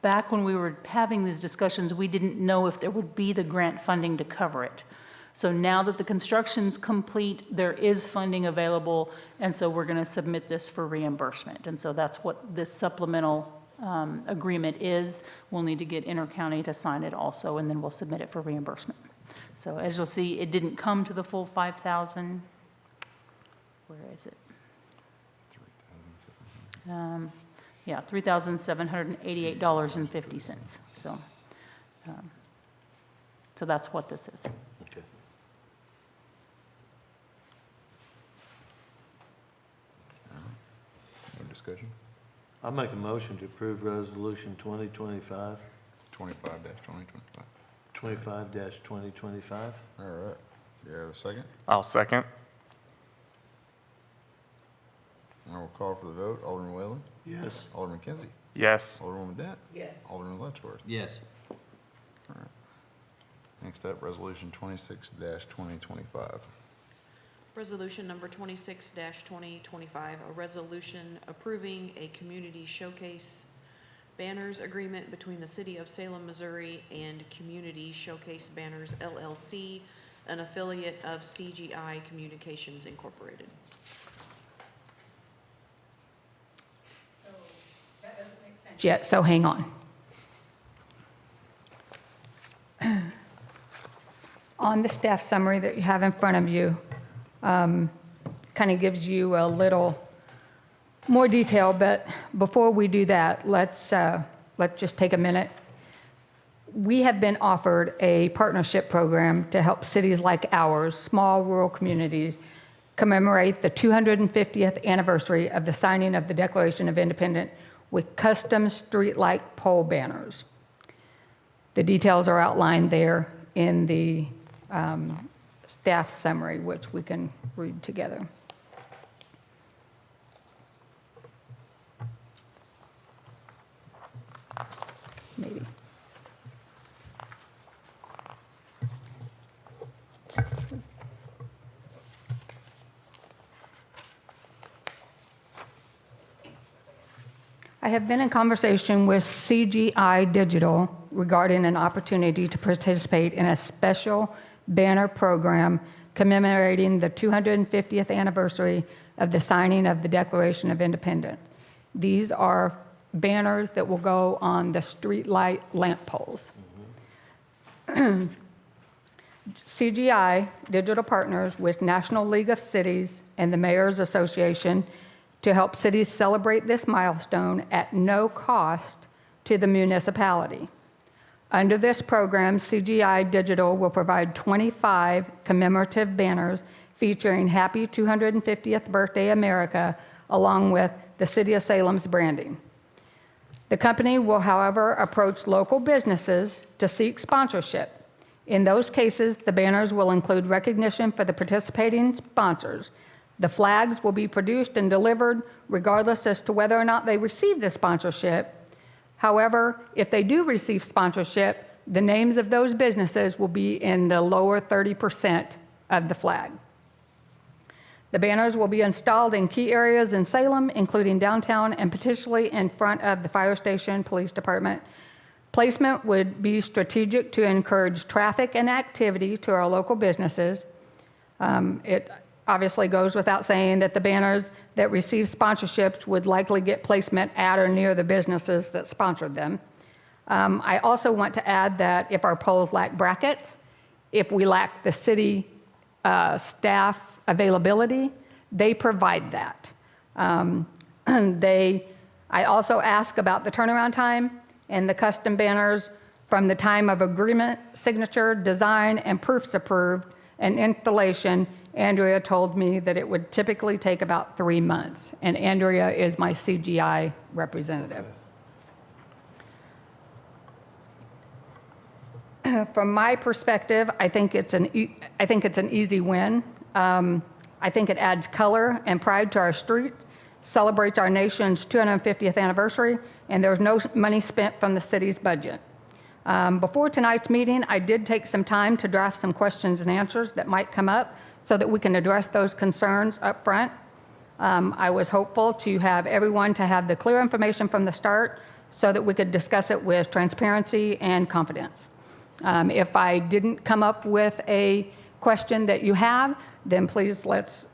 back when we were having these discussions, we didn't know if there would be the grant funding to cover it. So now that the construction's complete, there is funding available, and so we're going to submit this for reimbursement. And so that's what this supplemental agreement is. We'll need to get intercounty to sign it also, and then we'll submit it for reimbursement. So as you'll see, it didn't come to the full 5,000. Where is it? Yeah, $3,788.50. So that's what this is.
Okay.
No discussion?
I'll make a motion to approve resolution 2025,
25-2025.
25-2025.
All right. Do you have a second?
I'll second.
I will call for the vote. Alderman Whalen?
Yes.
Alderman Kinsey?
Yes.
Alderwoman Dent?
Yes.
Alderman Letchworth?
Yes.
All right. Next up, resolution 26-2025.
Resolution number 26-2025, a resolution approving a community showcase banners agreement between the City of Salem, Missouri and Community Showcase Banners LLC, an affiliate of CGI Communications Incorporated.
Yet, so hang on. On the staff summary that you have in front of you, kind of gives you a little more detail, but before we do that, let's just take a minute. We have been offered a partnership program to help cities like ours, small rural communities, commemorate the 250th anniversary of the signing of the Declaration of Independence with custom streetlight pole banners. The details are outlined there in the staff summary, which we can read together. Maybe. I have been in conversation with CGI Digital regarding an opportunity to participate in a special banner program commemorating the 250th anniversary of the signing of the Declaration of Independence. These are banners that will go on the streetlight lamp poles. CGI Digital partners with National League of Cities and the Mayor's Association to help cities celebrate this milestone at no cost to the municipality. Under this program, CGI Digital will provide 25 commemorative banners featuring Happy 250th Birthday America, along with the City of Salem's branding. The company will, however, approach local businesses to seek sponsorship. In those cases, the banners will include recognition for the participating sponsors. The flags will be produced and delivered regardless as to whether or not they receive the sponsorship. However, if they do receive sponsorship, the names of those businesses will be in the lower 30% of the flag. The banners will be installed in key areas in Salem, including downtown and potentially in front of the fire station, police department. Placement would be strategic to encourage traffic and activity to our local businesses. It obviously goes without saying that the banners that receive sponsorships would likely get placement at or near the businesses that sponsored them. I also want to add that if our poles lack brackets, if we lack the city staff availability, they provide that. I also ask about the turnaround time and the custom banners from the time of agreement, signature, design, and proofs approved, and installation. Andrea told me that it would typically take about 3 months, and Andrea is my CGI representative. From my perspective, I think it's an easy win. I think it adds color and pride to our street, celebrates our nation's 250th anniversary, and there's no money spent from the city's budget. Before tonight's meeting, I did take some time to draft some questions and answers that might come up so that we can address those concerns up front. I was hopeful to have everyone to have the clear information from the start so that we could discuss it with transparency and confidence. If I didn't come up with a question that you have, then please let's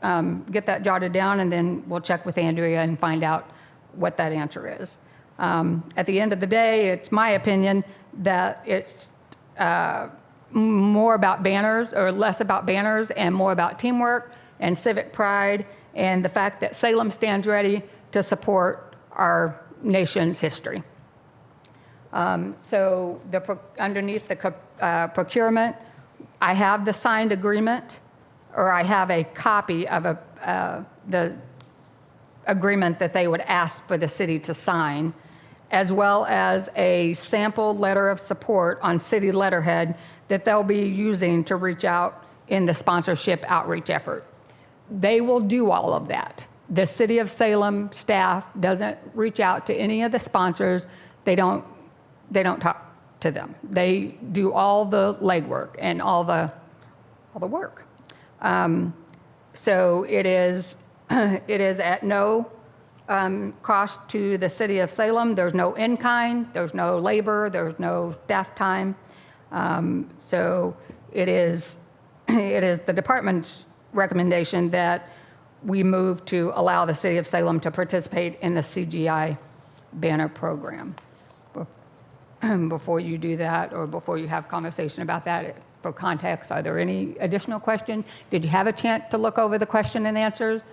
get that jotted down, and then we'll check with Andrea and find out what that answer is. At the end of the day, it's my opinion that it's more about banners, or less about banners and more about teamwork and civic pride and the fact that Salem stands ready to support our nation's history. So underneath the procurement, I have the signed agreement, or I have a copy of the agreement that they would ask for the city to sign, as well as a sample letter of support on city letterhead that they'll be using to reach out in the sponsorship outreach effort. They will do all of that. The City of Salem staff doesn't reach out to any of the sponsors. They don't talk to them. They do all the legwork and all the work. So it is at no cost to the City of Salem. There's no in-kind, there's no labor, there's no staff time. So it is the department's recommendation that we move to allow the City of Salem to participate in the CGI banner program. Before you do that, or before you have conversation about that, for context, are there any additional questions? Did you have a chance to look over the question and answers?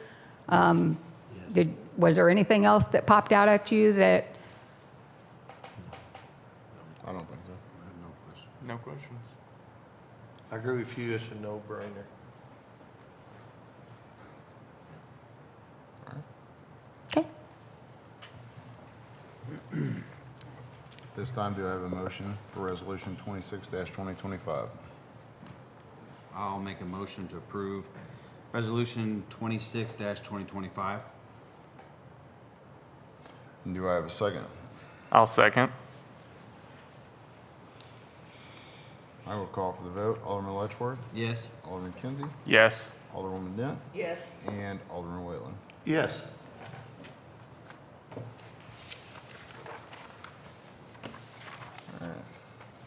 Yes.
Was there anything else that popped out at you that?
I don't think so.
I have no question.
No questions.
I agree with you, it's a no-brainer.
Okay.
This time, do I have a motion for Resolution 26-2025?
I'll make a motion to approve Resolution 26-2025.
And do I have a second?
I'll second.
I will call for the vote. Alderman Letchworth,
Yes.
Alderman Kinsey,
Yes.
Alderwoman Dent,
Yes.
and Alderman Whalen.
Yes.
All right.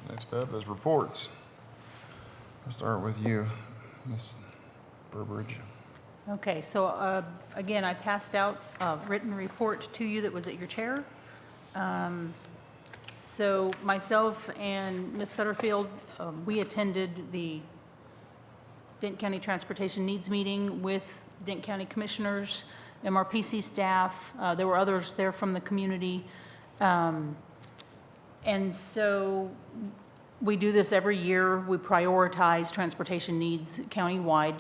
Next up is reports. I'll start with you, Ms. Burbridge.
Okay, so again, I passed out a written report to you that was at your chair. So myself and Ms. Sutterfield, we attended the Dent County Transportation Needs Meeting with Dent County Commissioners, MRPC staff. There were others there from the community. And so we do this every year. We prioritize transportation needs countywide.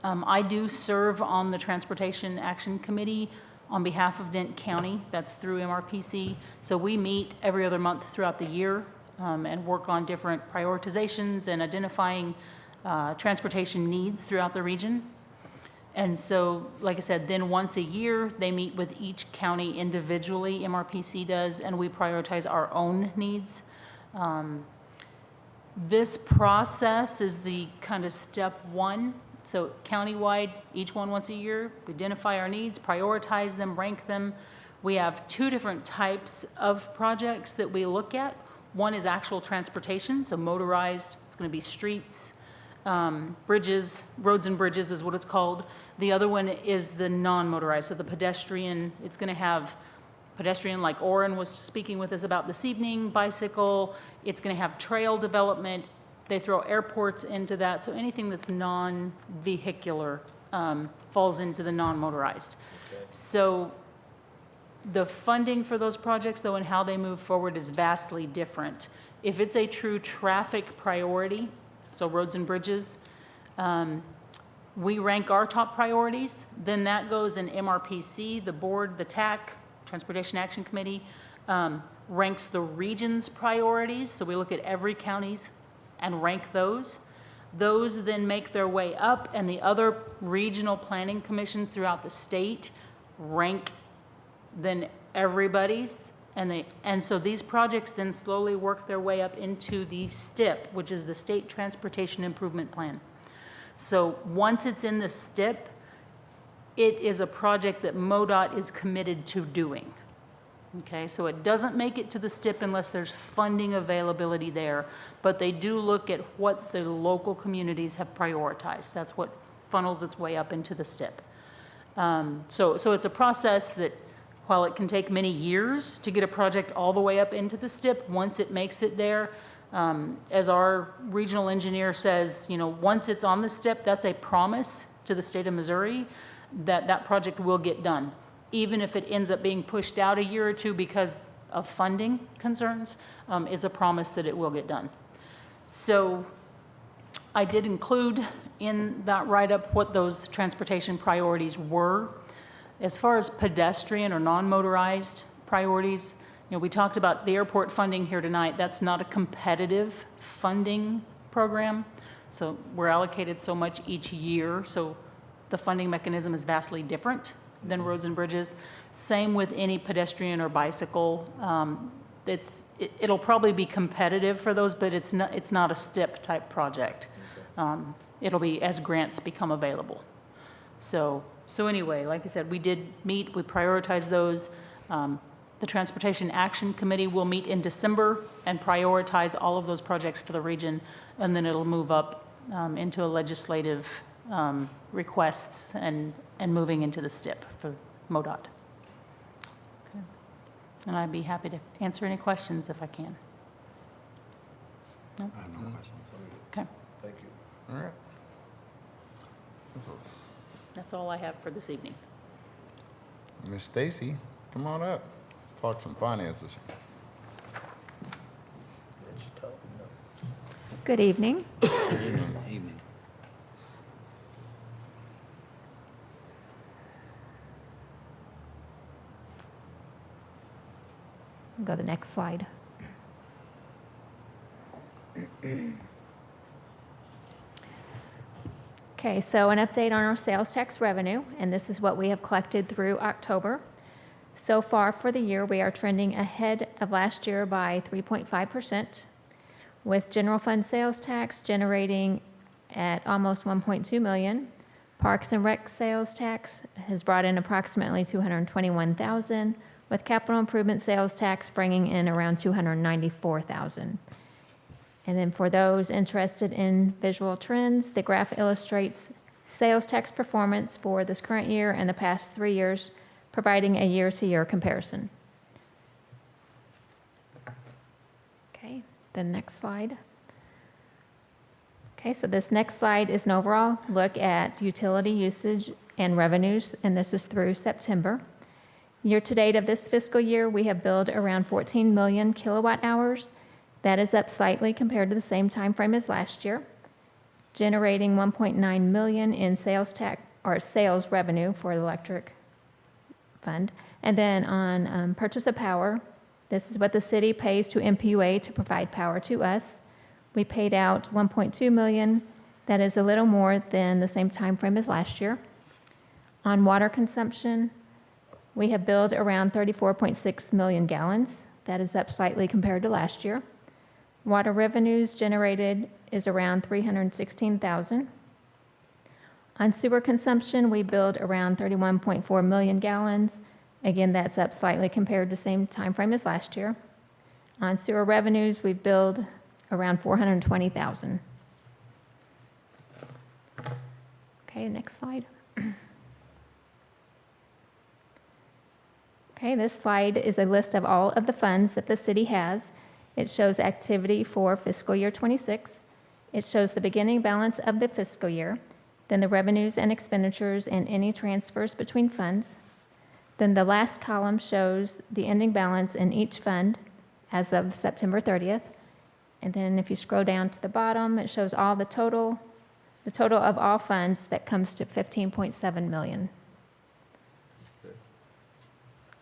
I do serve on the Transportation Action Committee on behalf of Dent County. That's through MRPC. So we meet every other month throughout the year and work on different prioritizations and identifying transportation needs throughout the region. And so, like I said, then once a year, they meet with each county individually, MRPC does, and we prioritize our own needs. This process is the kind of step one. So countywide, each one once a year, we identify our needs, prioritize them, rank them. We have two different types of projects that we look at. One is actual transportation, so motorized, it's going to be streets, bridges, roads and bridges is what it's called. The other one is the non-motorized, so the pedestrian, it's going to have pedestrian like Oren was speaking with us about this evening, bicycle, it's going to have trail development. They throw airports into that, so anything that's non-vehicular falls into the non-motorized. Okay. So the funding for those projects, though, and how they move forward is vastly different. If it's a true traffic priority, so roads and bridges, we rank our top priorities, then that goes in MRPC, the board, the TAC, Transportation Action Committee, ranks the region's priorities, so we look at every county's and rank those. Those then make their way up, and the other regional planning commissions throughout the state rank then everybody's And so these projects then slowly work their way up into the STIP, which is the State Transportation Improvement Plan. So once it's in the STIP, it is a project that MoDOT is committed to doing. Okay, so it doesn't make it to the STIP unless there's funding availability there, but they do look at what the local communities have prioritized. That's what funnels its way up into the STIP. So it's a process that, while it can take many years to get a project all the way up into the STIP, once it makes it there, as our regional engineer says, once it's on the STIP, that's a promise to the state of Missouri that that project will get done. Even if it ends up being pushed out a year or two because of funding concerns, it's a promise that it will get done. So I did include in that write-up what those transportation priorities were. As far as pedestrian or non-motorized priorities, we talked about the airport funding here tonight. That's not a competitive funding program. So we're allocated so much each year. So the funding mechanism is vastly different than roads and bridges. Same with any pedestrian or bicycle. It'll probably be competitive for those, but it's not a STIP type project. It'll be as grants become available. So anyway, like I said, we did meet, we prioritized those. The Transportation Action Committee will meet in December and prioritize all of those projects for the region, and then it'll move up into a legislative requests and moving into the STIP for MoDOT. Okay. And I'd be happy to answer any questions if I can. No?
I have no questions.
Okay,
Thank you.
All right.
that's all I have for this evening.
Miss Stacy, come on up. Talk some finances.
Good evening.
Evening.
Go to the next slide. Okay, so an update on our sales tax revenue, and this is what we have collected through October. So far for the year, we are trending ahead of last year by 3.5%, with general fund sales tax generating at almost 1.2 million. Parks and Rec sales tax has brought in approximately 221,000, with capital improvement sales tax bringing in around 294,000. And then for those interested in visual trends, the graph illustrates sales tax performance for this current year and the past 3 years, providing a year-to-year comparison. Okay, the next slide. Okay, so this next slide is an overall look at utility usage and revenues, and this is through September. Year-to-date of this fiscal year, we have billed around 14 million kilowatt hours. That is up slightly compared to the same time frame as last year, generating 1.9 million in sales tax or sales revenue for the electric fund. And then on purchase of power, this is what the city pays to MPUA to provide power to us. We paid out 1.2 million. That is a little more than the same time frame as last year. On water consumption, we have billed around 34.6 million gallons. That is up slightly compared to last year. Water revenues generated is around 316,000. On sewer consumption, we billed around 31.4 million gallons. Again, that's up slightly compared to the same time frame as last year. On sewer revenues, we billed around 420,000. Okay, next slide. Okay, this slide is a list of all of the funds that the city has. It shows activity for fiscal year 26. It shows the beginning balance of the fiscal year, then the revenues and expenditures and any transfers between funds. Then the last column shows the ending balance in each fund as of September 30th. And then if you scroll down to the bottom, it shows all the total of all funds that comes to 15.7 million.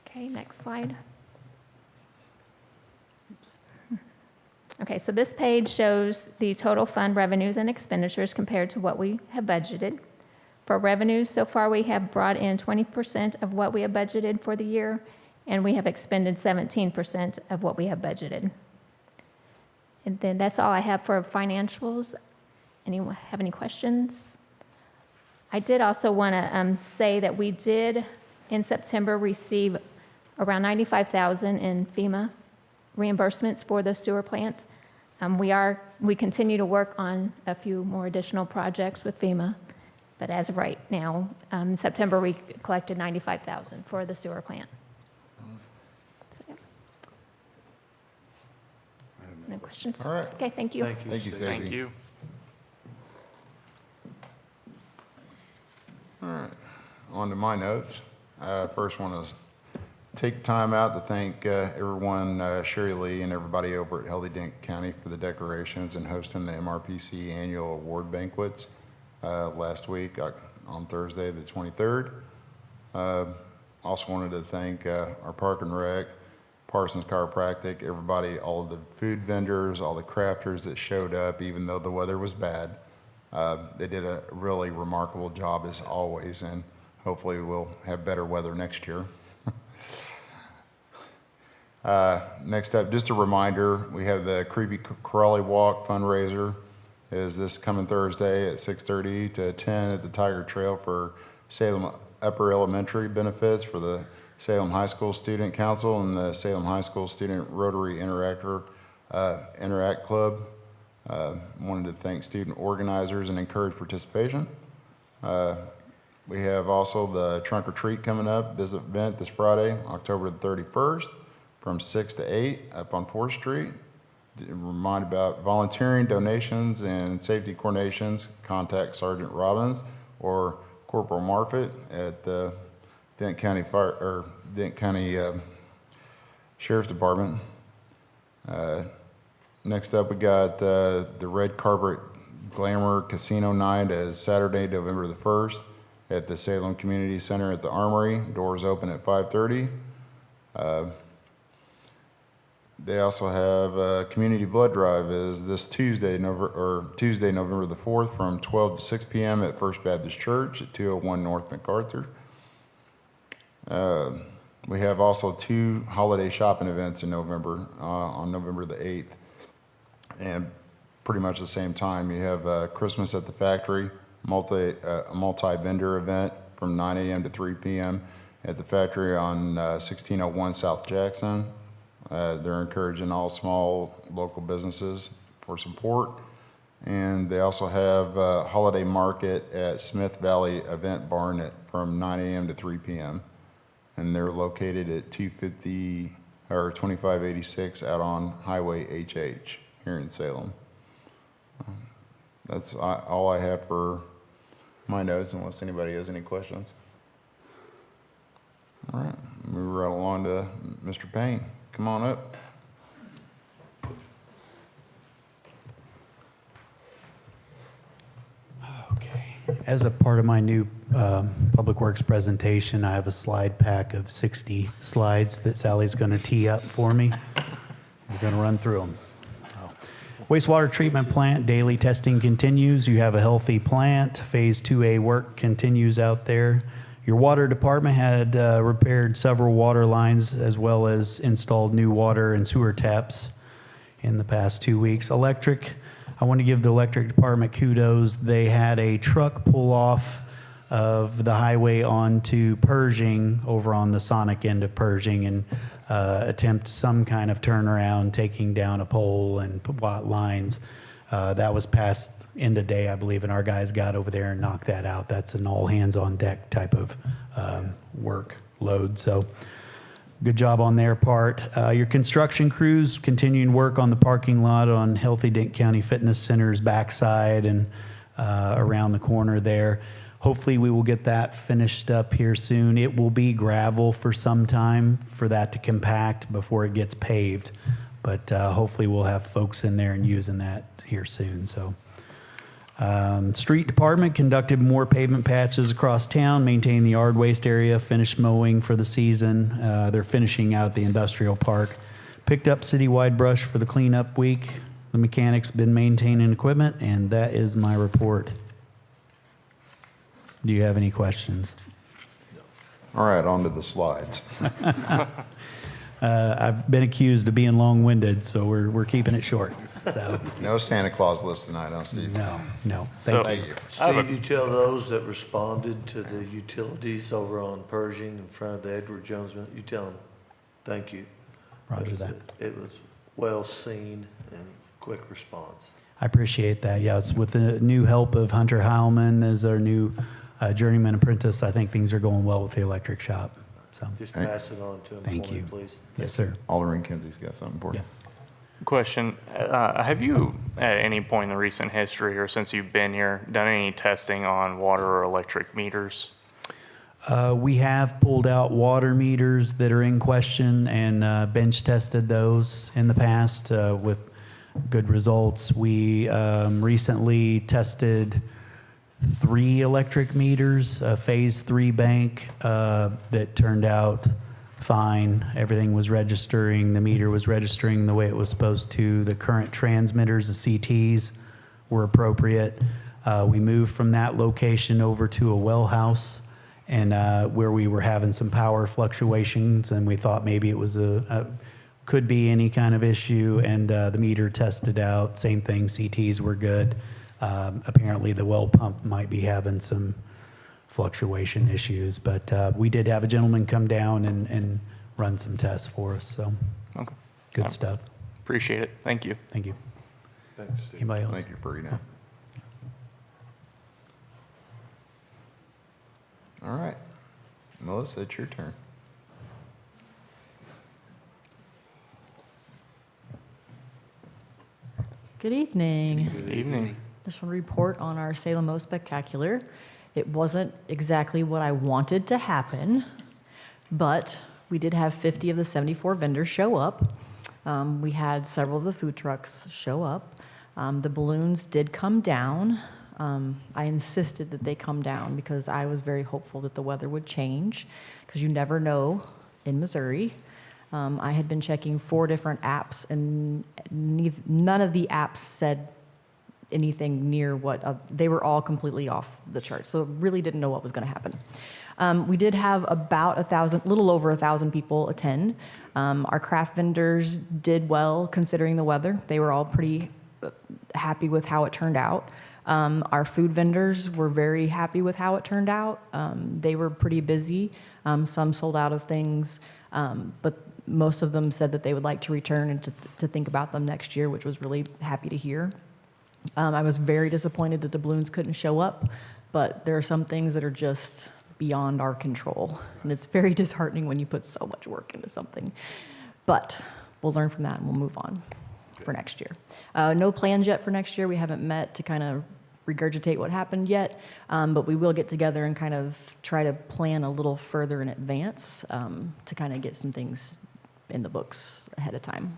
Okay, next slide. Okay, so this page shows the total fund revenues and expenditures compared to what we have budgeted. For revenues, so far we have brought in 20% of what we have budgeted for the year, and we have expended 17% of what we have budgeted. And then that's all I have for financials. Anyone have any questions? I did also want to say that we did, in September, receive around $95,000 in FEMA reimbursements for the sewer plant. We continue to work on a few more additional projects with FEMA, but as of right now, in September, we collected $95,000 for the sewer plant. So, yeah. No questions?
All right.
Okay, thank you.
Thank you, Stacey.
Thank you.
All right, on to my notes. First one is take time out to thank everyone, Sherry Lee and everybody over at Healthy-Dent County for the decorations and hosting the MRPC annual award banquets last week on Thursday, the 23rd. Also wanted to thank our Park and Rec, Parsons Chiropractic, everybody, all of the food vendors, all the crafters that showed up, even though the weather was bad. They did a really remarkable job as always, and hopefully we'll have better weather next year. Next up, just a reminder, we have the Creepy Crawly Walk fundraiser is this coming Thursday at 6:30 to 10 at the Tiger Trail for Salem Upper Elementary benefits for the Salem High School Student Council and the Salem High School Student Rotary Interact Club. Wanted to thank student organizers and encourage participation. We have also the trunk or treat coming up, this event this Friday, October the 31st, from 6 to 8 up on 4th Street. Remind about volunteering, donations, and safety coordinations. Contact Sergeant Robbins or Corporal Marfit at the Dent County Sheriff's Department. Next up, we got the Red Carpet Glamour Casino Night is Saturday, November the 1st at the Salem Community Center at the Armory. Doors open at 5:30. They also have a community blood drive is this Tuesday, November the 4th from 12 to 6 p.m. at First Baptist Church at 201 North MacArthur. We have also 2 holiday shopping events in November, on November the 8th. And pretty much the same time, you have Christmas at the Factory, a multi-vendor event from 9 a.m. to 3 p.m. at the Factory on 1601 South Jackson. They're encouraging all small local businesses for support. And they also have a holiday market at Smith Valley Event Barn from 9 a.m. to 3 p.m. And they're located at 2586 out on Highway HH here in Salem. That's all I have for my notes, unless anybody has any questions. All right, move right along to Mr. Payne. Come on up.
Okay. As a part of my new Public Works presentation, I have a slide pack of 60 slides that Sally's going to tee up for me. We're going to run through them. Wastewater treatment plant, daily testing continues. You have a healthy plant. Phase 2A work continues out there. Your water department had repaired several water lines as well as installed new water and sewer taps in the past 2 weeks. Electric, I want to give the electric department kudos. They had a truck pull off of the highway onto Pershing over on the Sonic end of Pershing and attempt some kind of turnaround, taking down a pole and lines. That was past end of day, I believe, and our guys got over there and knocked that out. That's an all hands on deck type of workload. So good job on their part. Your construction crews continuing work on the parking lot on Healthy Dent County Fitness Center's backside and around the corner there. Hopefully we will get that finished up here soon. It will be gravel for some time for that to compact before it gets paved. But hopefully we'll have folks in there and using that here soon. So, street department conducted more pavement patches across town, maintained the yard waste area, finished mowing for the season. They're finishing out the industrial park. Picked up citywide brush for the cleanup week. The mechanics been maintaining equipment, and that is my report. Do you have any questions?
All right, on to the slides.
I've been accused of being long-winded, so we're keeping it short. So,
No Santa Claus list tonight, huh, Steve?
no.
So-
Thank you.
Thank you.
Steve, you tell those that responded to the utilities over on Pershing in front of the Edward Jones, you tell them, thank you.
Roger that.
It was well seen and quick response.
I appreciate that. Yes, with the new help of Hunter Heilman as our new journeyman apprentice, I think things are going well with the electric shop. So,
Just pass it on to them
Thank
for me,
you.
please.
yes, sir.
Alderman Kenzie's got something for you.
Question, have you, at any point in the recent history or since you've been here, done any testing on water or electric meters?
We have pulled out water meters that are in question and bench tested those in the past with good results. We recently tested 3 electric meters, a phase 3 bank that turned out fine. Everything was registering. The meter was registering the way it was supposed to. The current transmitters, the CTs, were appropriate. We moved from that location over to a well house, and where we were having some power fluctuations, and we thought maybe it was could be any kind of issue, and the meter tested out. Same thing, CTs were good. Apparently the well pump might be having some fluctuation issues, but we did have a gentleman come down and run some tests for us, so
Okay.
good stuff.
Appreciate it. Thank you.
Thank you.
Thanks, Steve.
Anybody else?
Thank you, Farina. All right. Melissa, it's your turn.
Good evening.
Good evening.
Just want to report on our Salem O Spectacular. It wasn't exactly what I wanted to happen, but we did have 50 of the 74 vendors show up. We had several of the food trucks show up. The balloons did come down. I insisted that they come down because I was very hopeful that the weather would change, because you never know in Missouri. I had been checking 4 different apps, and none of the apps said anything near what, they were all completely off the charts, so really didn't know what was going to happen. We did have about 1,000, little over 1,000 people attend. Our craft vendors did well considering the weather. They were all pretty happy with how it turned out. Our food vendors were very happy with how it turned out. They were pretty busy. Some sold out of things, but most of them said that they would like to return and to think about them next year, which was really happy to hear. I was very disappointed that the balloons couldn't show up, but there are some things that are just beyond our control, and it's very disheartening when you put so much work into something. But we'll learn from that and we'll move on for next year. No plans yet for next year. We haven't met to kind of regurgitate what happened yet, but we will get together and kind of try to plan a little further in advance to kind of get some things in the books ahead of time.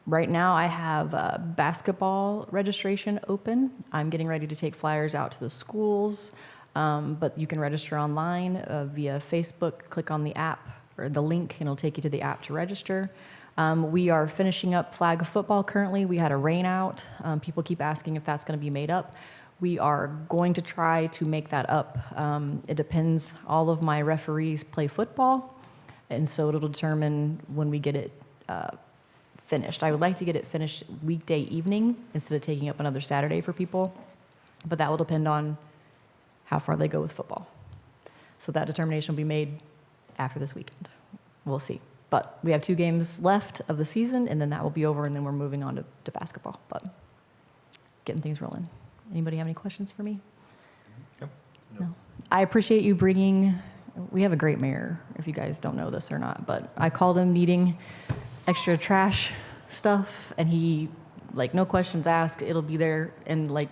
Right now I have basketball registration open. I'm getting ready to take flyers out to the schools, but you can register online via Facebook. Click on the app or the link and it'll take you to the app to register. We are finishing up flag football currently. We had a rain out. People keep asking if that's going to be made up. We are going to try to make that up. It depends. All of my referees play football, and so it'll determine when we get it finished. I would like to get it finished weekday evening instead of taking up another Saturday for people, but that will depend on how far they go with football. So that determination will be made after this weekend. We'll see. But we have 2 games left of the season, and then that will be over, and then we're moving on to basketball. But getting things rolling. Anybody have any questions for me? No. I appreciate you bringing, we have a great mayor, if you guys don't know this or not, but I called him needing extra trash stuff, and he, like, no questions asked, it'll be there, and like,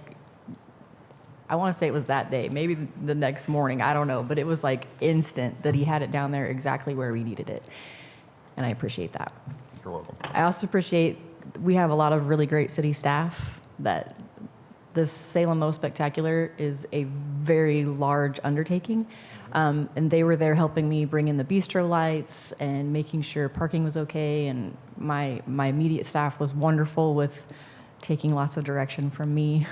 I want to say it was that day, maybe the next morning, I don't know, but it was like instant that he had it down there exactly where we needed it. And I appreciate that.
You're welcome.
I also appreciate, we have a lot of really great city staff, that this Salem O Spectacular is a very large undertaking. And they were there helping me bring in the bistro lights and making sure parking was okay. And my immediate staff was wonderful with taking lots of direction from me.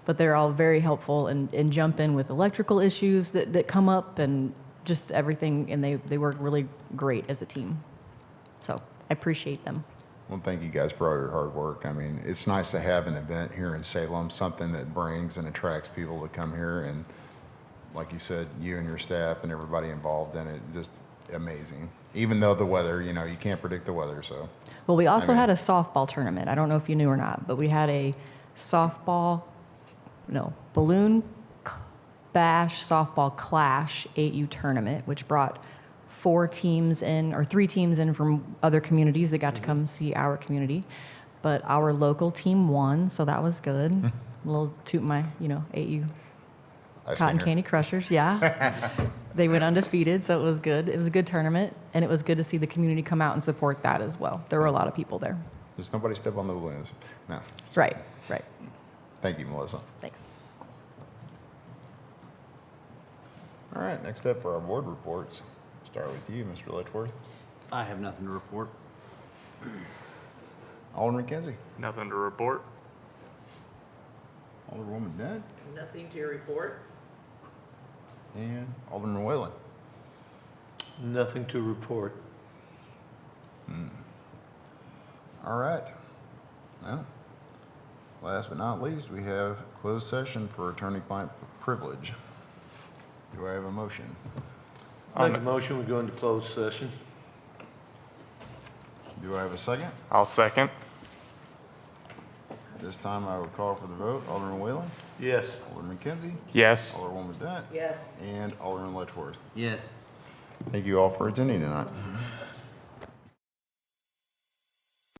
but they're all very helpful and jump in with electrical issues that come up and just everything, and they work really great as a team. So I appreciate them.
Well, thank you guys for all your hard work. I mean, it's nice to have an event here in Salem, something that brings and attracts people to come here. And like you said, you and your staff and everybody involved in it, just amazing. Even though the weather, you know, you can't predict the weather, so.
Well, we also
I mean-
had a softball tournament. I don't know if you knew or not, but we had a balloon bash softball clash 8U tournament, which brought 3 teams in from other communities that got to come see our community. But our local team won, so that was good. A little toot my, 8U
I seen
Cotton
her.
Candy Crushers, yeah. They went undefeated, so it was good. It was a good tournament, and it was good to see the community come out and support that as well. There were a lot of people there.
Just nobody step on the balloons. No.
Right.
Thank you, Melissa.
Thanks.
All right, next up for our board reports. Start with you, Mr. Letchworth.
I have nothing to report.
Alderman Kinsey.
Nothing to report.
Alderwoman Dent.
Nothing to report.
And Alderman Whalen.
Nothing to report.
All right. Well, last but not least, we have closed session for attorney-client privilege. Do I have a motion?
Make a motion, we go into closed session.
Do I have a second?
I'll second.
This time I will call for the vote. Alderman Whalen,
Yes.
Alderman Kinsey,
Yes.
Alderwoman Dent,
Yes.
and Alderman Letchworth.
Yes.
Thank you all for attending tonight.